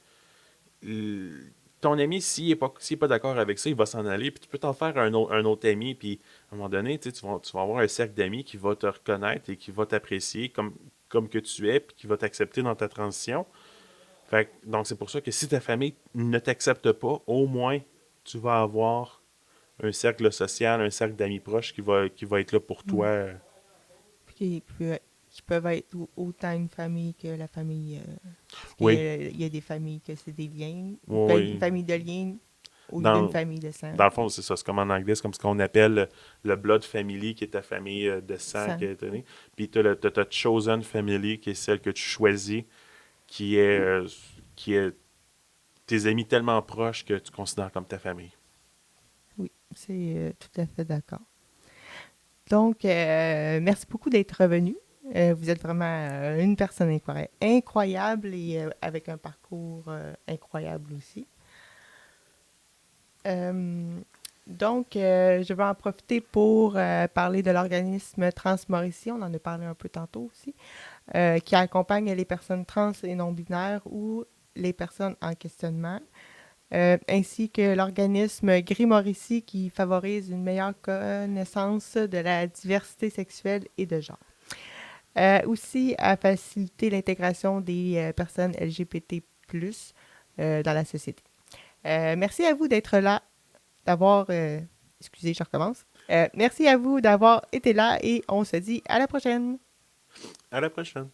l- ton ami, s'il est pas d'accord avec ça, il va s'en aller, puis tu peux t'en faire un autre ami, puis à un moment donné, tu vas avoir un cercle d'amis qui va te reconnaître et qui va t'apprécier comme que tu es, puis qui va t'accepter dans ta transition. Donc, c'est pour ça que si ta famille ne t'accepte pas, au moins, tu vas avoir un cercle social, un cercle d'amis proches qui va être là pour Mm. toi. Qui peuvent être autant une famille que la famille. Parce Oui, qu'il y a des familles que c'est des liens. Une oui, famille de liens, ou Dans, d'une famille de sang. dans le fond, c'est ça. C'est comme en anglais, c'est comme ce qu'on appelle le blood family, qui est ta famille de sang Sang. qui est donnée. Puis tu as ta chosen family, qui est celle que tu choisis, qui est tes amis tellement proches que tu considères comme ta famille. Oui, c'est tout à fait d'accord. Donc, merci beaucoup d'être revenu. Vous êtes vraiment une personne incroyable et avec un parcours incroyable aussi. Donc, je vais en profiter pour parler de l'organisme Transmauricie, on en a parlé un peu tantôt aussi, qui accompagne les personnes trans et non-binaires ou les personnes en questionnement, ainsi que l'organisme Gris-Mauricie qui favorise une meilleure connaissance de la diversité sexuelle et de genre. Aussi à faciliter l'intégration des personnes LGBT+, dans la société. Merci à vous d'être là, d'avoir... excusez, je recommence. Merci à vous d'avoir été là et on se dit à la prochaine. À la prochaine!